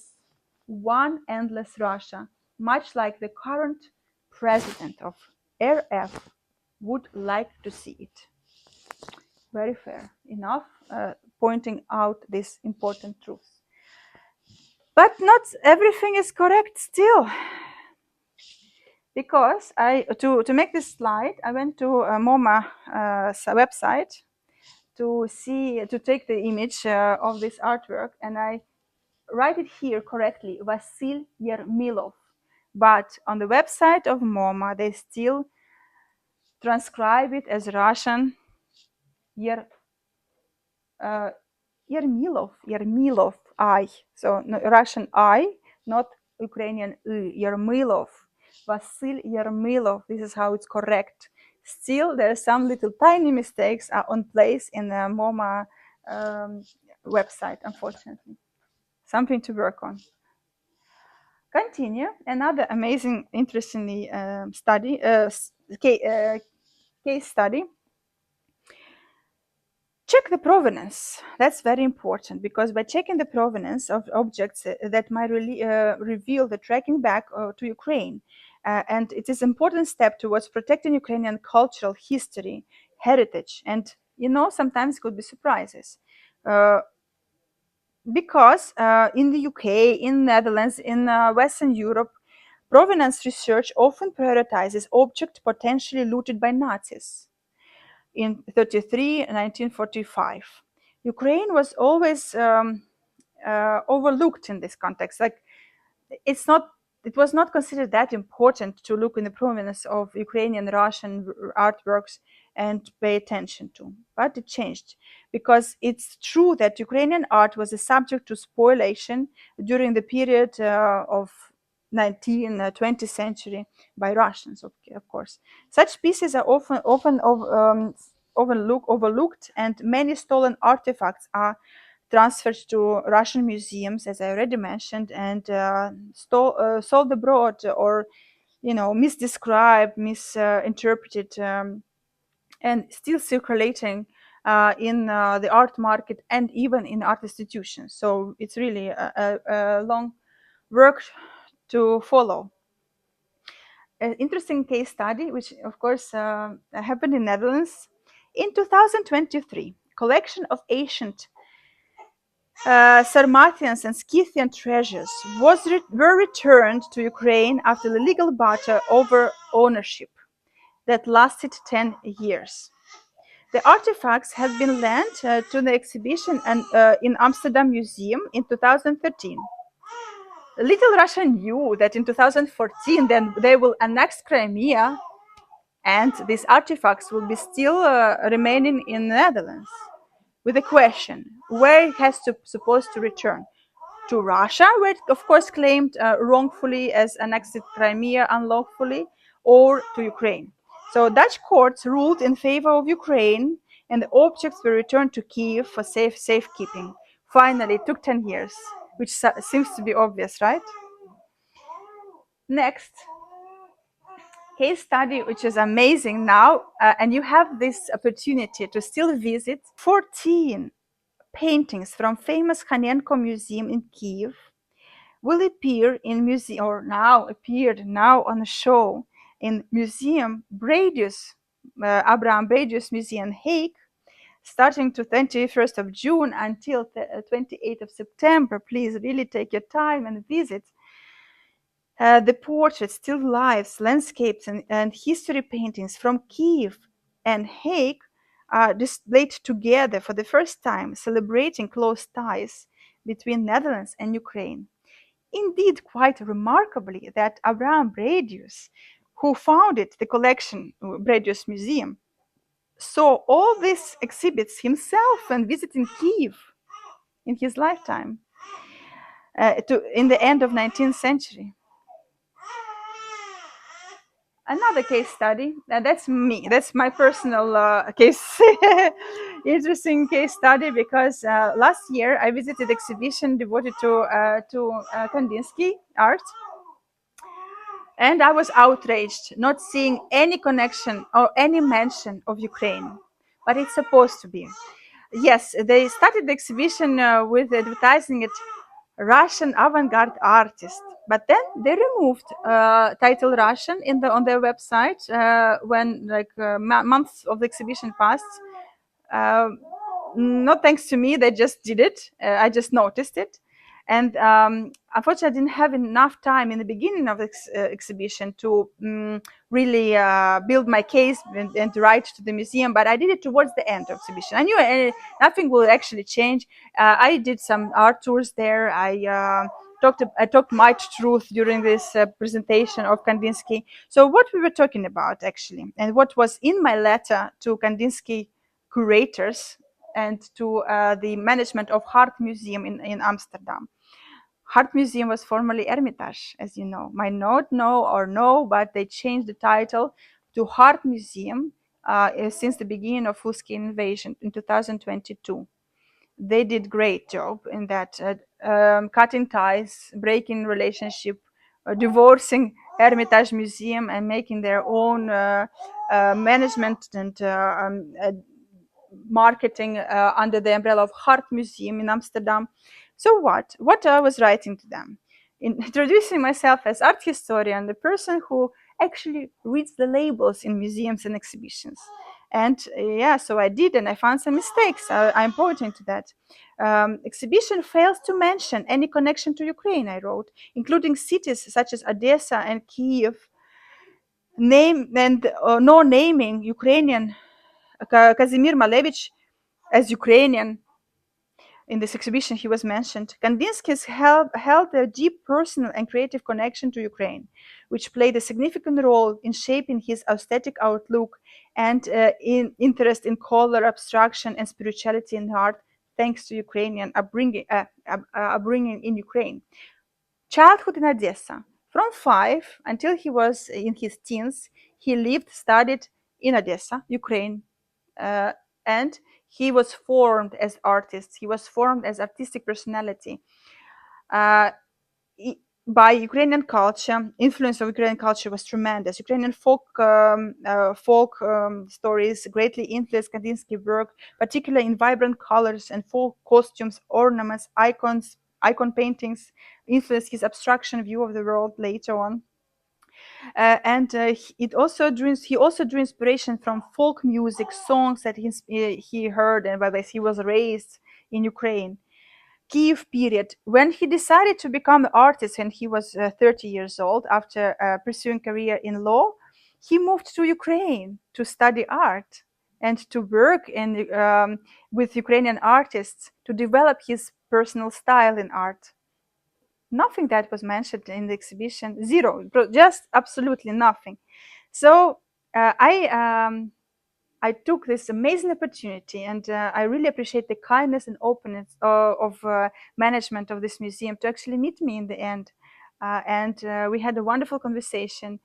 one endless Russia, much like the current president of RF would like to see it." Very fair enough, pointing out these important truths. But not everything is correct still, because to make this slide, I went to MoMA website to take the image of this artwork, and I write it here correctly, Vasil Yermilov. But on the website of MoMA, they still transcribe it as Russian Yermilov, I. So no, Russian I, not Ukrainian I, Yermilov. Vasil Yermilov, this is how it's correct. Still, there are some little tiny mistakes on place in the MoMA website, unfortunately. Something to work on. Continue. Another amazing, interestingly case study. Check the provenance. That's very important, because by checking the provenance of objects that might really reveal the tracking back to Ukraine. And it is an important step towards protecting Ukrainian cultural history, heritage, and, sometimes could be surprises. Because in the UK, in Netherlands, in Western Europe, provenance research often prioritizes objects potentially looted by Nazis in 1933 and 1945. Ukraine was always overlooked in this context. Like, it was not considered that important to look in the provenance of Ukrainian Russian artworks and pay attention to. But it changed, because it's true that Ukrainian art was a subject to spoliation during the period of 19th, 20th century by Russians, of course. Such pieces are often overlooked, and many stolen artifacts are transferred to Russian museums, as I already mentioned, and sold abroad, or misdescribed, misinterpreted, and still circulating in the art market and even in art institutions. So it's really a long work to follow. An interesting case study, which of course happened in Netherlands in 2023. Collection of ancient Sarmatians and Scythian treasures were returned to Ukraine after the legal battle over ownership that lasted 10 years. The artifacts have been lent to the exhibition in Amsterdam Museum in 2013. Little Russia knew that in 2014 then they will annex Crimea and these artifacts will be still remaining in the Netherlands. With a question, where it has to supposed to return? To Russia, where it of course claimed wrongfully as annexed Crimea unlawfully, or to Ukraine. So Dutch courts ruled in favor of Ukraine and the objects were returned to Kiev for safekeeping. Finally, it took 10 years, which seems to be obvious, right? Next, case study, which is amazing now, and you have this opportunity to still visit 14 paintings from famous Hanenko Museum in Kiev will appear in museum, or now appeared now on a show in Museum Bredius, Abraham Bredius Museum Hague, starting to 21st of June until 28th of September. Please really take your time and visit. The portraits, still lifes, landscapes, and history paintings from Kiev and Hague are displayed together for the first time, celebrating close ties between Netherlands and Ukraine. Indeed, quite remarkably, that Abraham Bredius, who founded the collection, Bredius Museum, saw all these exhibits himself and visiting Kiev in his lifetime, in the end of 19th century. Another case study, that's me, that's my personal case, interesting case study, because last year I visited exhibition devoted to Kandinsky art, and I was outraged not seeing any connection or any mention of Ukraine, but it's supposed to be. Yes, they started the exhibition with advertising it Russian avant-garde artist, but then they removed title Russian on their website when months of the exhibition passed. Not thanks to me, they just did it. I just noticed it. And unfortunately, I didn't have enough time in the beginning of the exhibition to really build my case and write to the museum, but I did it towards the end of the exhibition. I knew nothing will actually change. I did some art tours there. I talked much truth during this presentation of Kandinsky. So what we were talking about actually, and what was in my letter to Kandinsky curators and to the management of Art Museum in Amsterdam. Art Museum was formerly Hermitage, as you know. Might not know or know, but they changed the title to Art Museum since the beginning of full-scale invasion in 2022. They did great job in that, cutting ties, breaking relationship, divorcing Hermitage Museum and making their own management and marketing under the umbrella of Art Museum in Amsterdam. So what I was writing to them, introducing myself as art historian, the person who actually reads the labels in museums and exhibitions. And so I did, and I found some mistakes. I'm pointing to that. Exhibition fails to mention any connection to Ukraine, I wrote, including cities such as Odessa and Kiev, no naming Ukrainian Kazimir Malevich as Ukrainian. In this exhibition, he was mentioned. Kandinsky held a deep personal and creative connection to Ukraine, which played a significant role in shaping his aesthetic outlook and in interest in color, abstraction, and spirituality in art, thanks to Ukrainian upbringing in Ukraine. Childhood in Odessa. From 5 until he was in his teens, he studied in Odessa, Ukraine, and he was formed as artist. He was formed as artistic personality by Ukrainian culture. Influence of Ukrainian culture was tremendous. Ukrainian folk stories greatly influenced Kandinsky's work, particularly in vibrant colors and folk costumes, ornaments, icon paintings, influenced his abstraction view of the world later on. He also drew inspiration from folk music, songs that he heard and by which he was raised in Ukraine. Kiev period, when he decided to become an artist when he was 30 years old after pursuing career in law, he moved to Ukraine to study art and to work with Ukrainian artists to develop his personal style in art. Nothing that was mentioned in the exhibition, zero, just absolutely nothing. So I took this amazing opportunity, and I really appreciate the kindness and openness of management of this museum to actually meet me in the end. And we had a wonderful conversation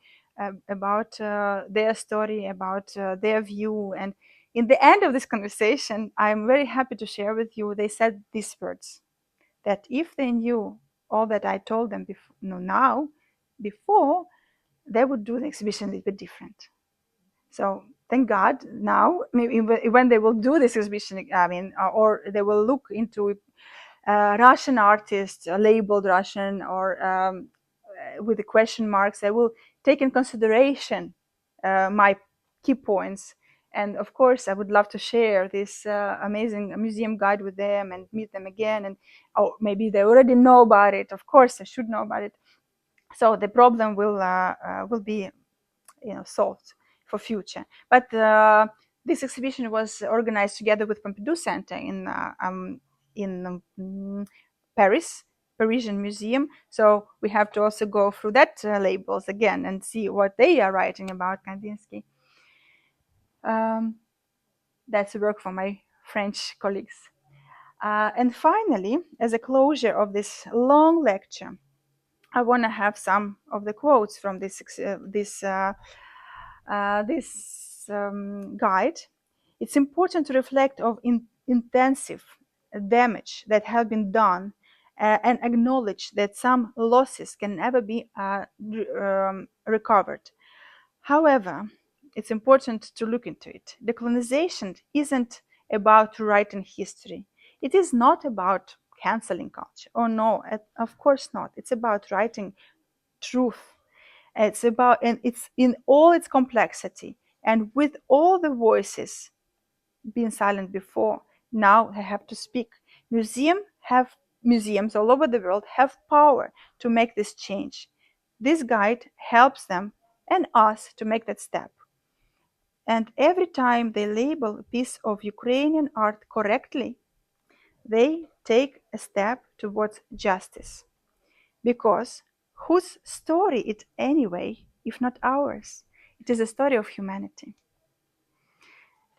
about their story, about their view. And in the end of this conversation, I'm very happy to share with you, they said these words, that if they knew all that I told them before, they would do the exhibition a little bit different. So thank God now, maybe when they will do this exhibition, I mean, or they will look into Russian artists, labeled Russian or with the question marks, they will take in consideration my key points. And of course, I would love to share this amazing museum guide with them and meet them again. And maybe they already know about it. Of course, I should know about it. So the problem will be solved for future. But this exhibition was organized together with Pompidou Center in Paris, Parisian Museum. So we have to also go through that labels again and see what they are writing about Kandinsky. That's work for my French colleagues. And finally, as a closure of this long lecture, I want to have some of the quotes from this guide. It's important to reflect of intensive damage that have been done and acknowledge that some losses can never be recovered. However, it's important to look into it. Decolonization isn't about writing history. It is not about canceling culture. Oh no, of course not. It's about writing truth. It's about, and it's in all its complexity, and with all the voices being silent before, now they have to speak. Museums all over the world have power to make this change. This guide helps them and us to make that step. And every time they label a piece of Ukrainian art correctly, they take a step towards justice. Because whose story it anyway, if not ours? It is a story of humanity.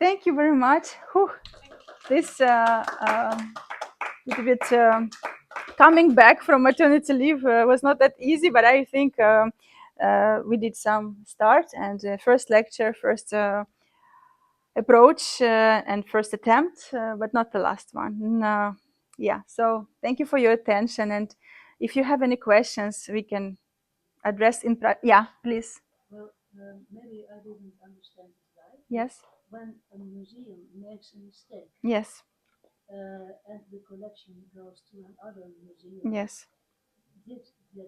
Thank you very much. Whew. This little bit coming back from maternity leave was not that easy, but I think we did some start and first lecture, first approach and first attempt, but not the last one. No. Yeah, so thank you for your attention. And if you have any questions, we can address in yeah, please. Well, maybe I didn't understand it right. Yes. When a museum makes a mistake, Yes. And the collection goes to another museum, Yes. did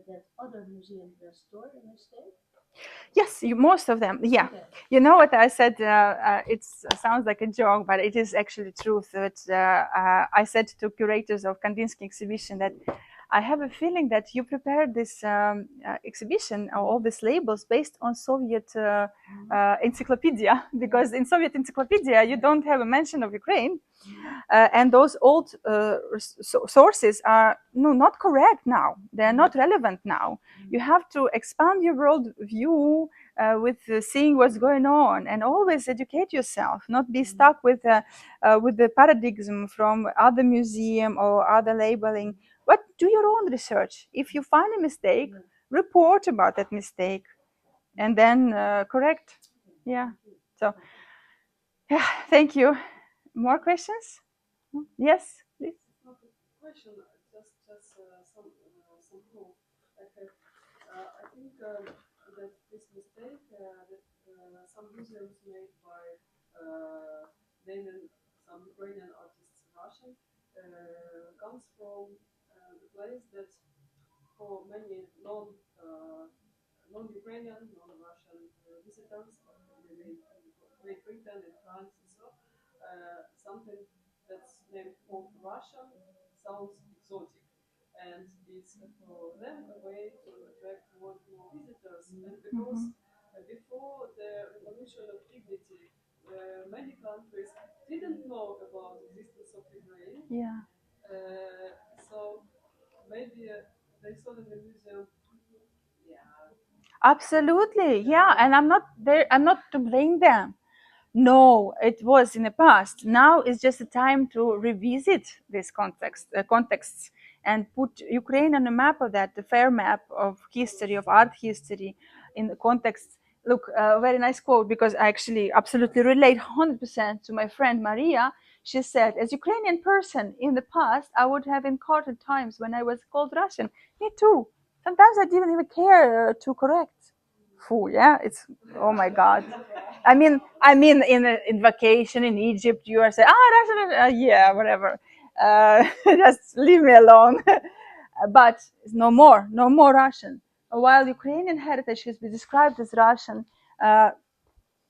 that other museum restore the mistake? Yes, most of them. Yeah. Okay. You know what I said? It sounds like a joke, but it is actually truth. That I said to curators of Kandinsky exhibition that I have a feeling that you prepared this exhibition or all these labels based on Soviet encyclopedia, because in Soviet encyclopedia you don't have a mention of Ukraine. And those old sources are not correct now. They are not relevant now. You have to expand your world view with seeing what's going on, and always educate yourself. Not be stuck with the paradigm from other museum or other labeling. But do your own research. If you find a mistake, report about that mistake, and then correct. Yeah. So, yeah. Thank you. More questions? Yes, please. Question, just some proof. Okay. I think that this mistake that some museums made by naming some Ukrainian artists Russian comes from the place that for many non-Ukrainian, non-Russian visitors, maybe in Great Britain, in France, and so something that's named called Russian sounds exotic, and it's for them a way to attract more visitors. And because before the Revolution of Dignity, many countries didn't know about the existence of Ukraine. Yeah. So maybe they saw in the museum. Yeah. Absolutely, yeah, and I'm not there. I'm not to blame them. No, it was in the past. Now is just a time to revisit this contexts, and put Ukraine on a map of that, the fair map of history, of art history, in the context. Look, very nice quote, because I actually absolutely relate 100% to my friend Maria. She said, as Ukrainian person in the past, I would have encountered times when I was called Russian. Me too. Sometimes I didn't even care to correct. Foo, yeah, it's, oh my God. I mean, in vacation in Egypt, you are saying, Russian, yeah, whatever. Just leave me alone. But no more Russian. While Ukrainian heritage has been described as Russian, uh,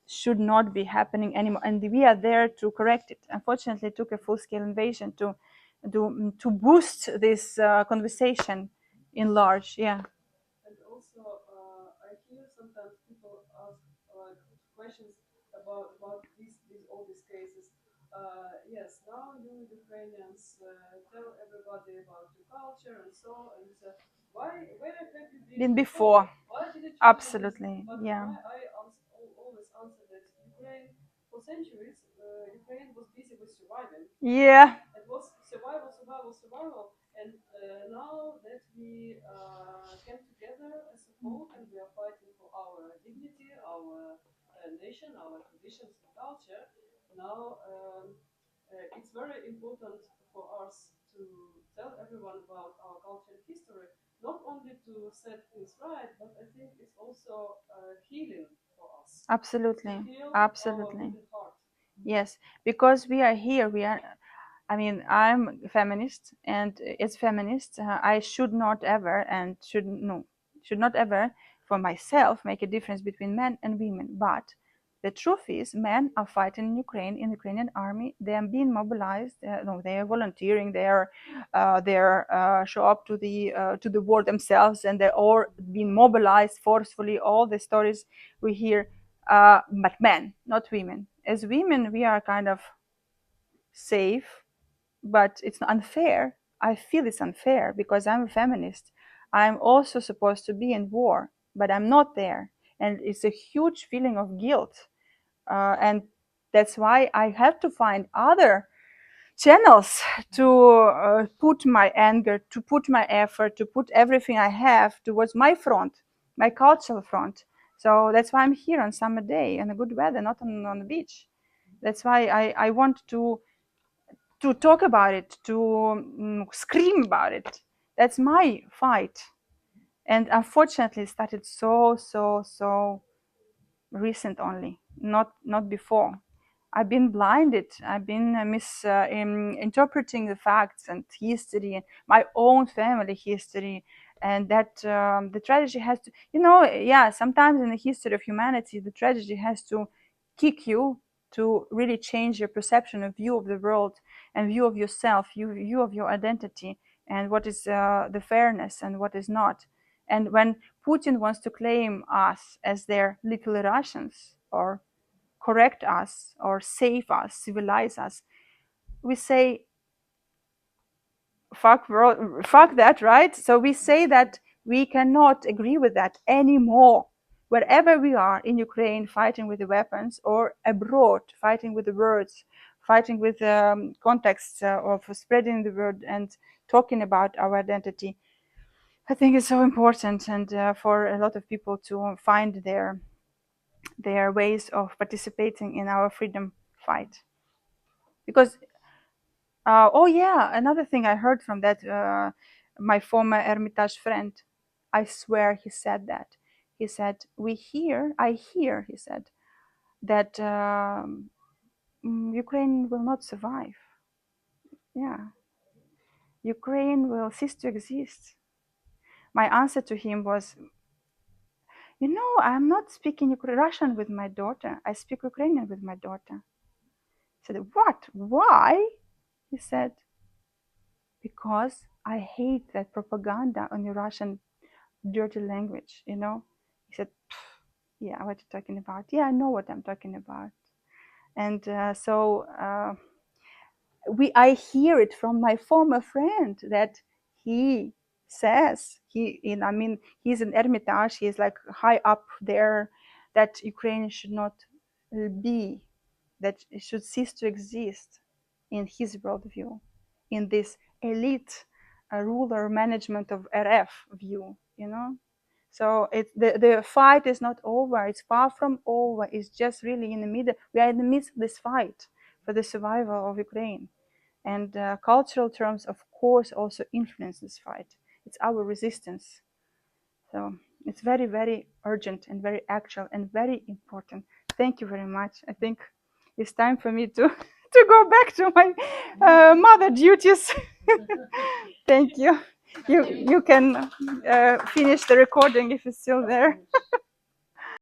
should not be happening anymore, and we are there to correct it. Unfortunately, it took a full-scale invasion to boost this conversation in large. Yeah. And also, I hear sometimes people ask like questions about these all these cases. Yes, now you Ukrainians tell everybody about your culture and so and where have you been Been before. Why didn't you do this? Absolutely, But yeah. always answer that Ukraine for centuries Ukraine was busy with surviving. Yeah. It was survival, survival, survival. And now that we came together as a folk and we are fighting for our dignity, our nation, our traditions and culture, now it's very important for us to tell everyone about our culture and history, not only to set things right, but I think it's also healing for us. Absolutely. To heal Absolutely. our beating heart. Yes, because we are here. I mean, I'm a feminist, and as feminist, I should not ever and should not ever for myself make a difference between men and women. But the truth is, men are fighting in Ukraine, in the Ukrainian army. They are being mobilized. No, they are volunteering. They are show up to the war themselves, and they're all being mobilized forcefully. All the stories we hear, but men, not women. As women, we are kind of safe, but it's unfair. I feel it's unfair because I'm a feminist. I'm also supposed to be in war, but I'm not there. And it's a huge feeling of guilt. And that's why I have to find other channels to put my anger, to put my effort, to put everything I have towards my front, my cultural front. So that's why I'm here on summer day in a good weather, not on the beach. That's why I want to talk about it, to scream about it. That's my fight. And unfortunately, it started so recent only, not before. I've been blinded. I've been misinterpreting the facts and history, and my own family history, and that the tragedy has to, yeah. Sometimes in the history of humanity, the tragedy has to kick you to really change your perception of view of the world and view of yourself, view of your identity, and what is the fairness and what is not. And when Putin wants to claim us as their little Russians, or correct us, or save us, civilize us, we say, fuck world, fuck that, right? So we say that we cannot agree with that anymore. Wherever we are in Ukraine, fighting with the weapons, or abroad, fighting with the words, fighting with contexts of spreading the word and talking about our identity, I think it's so important, and for a lot of people to find their ways of participating in our freedom fight. Because oh yeah, another thing I heard from that my former Hermitage friend, I swear he said that. He said, I hear, he said, that Ukraine will not survive. Yeah, Ukraine will cease to exist. My answer to him was, I'm not speaking Russian with my daughter. I speak Ukrainian with my daughter. I said, what? Why? He said, because I hate that propaganda on the Russian dirty language, you know. He said, yeah, what you talking about? Yeah, I know what I'm talking about. And I hear it from my former friend that he says I mean, he's in Hermitage, he's like high up there, that Ukraine should not be, that it should cease to exist in his worldview, in this elite ruler management of RF view, you know. So the fight is not over. It's far from over. It's just really in the middle. We are in the midst of this fight for the survival of Ukraine. And cultural terms, of course, also influence this fight. It's our resistance. So it's very, very urgent and very actual and very important. Thank you very much. I think it's time for me to, to go back to my mother duties. Thank you. You can finish the recording if it's still there.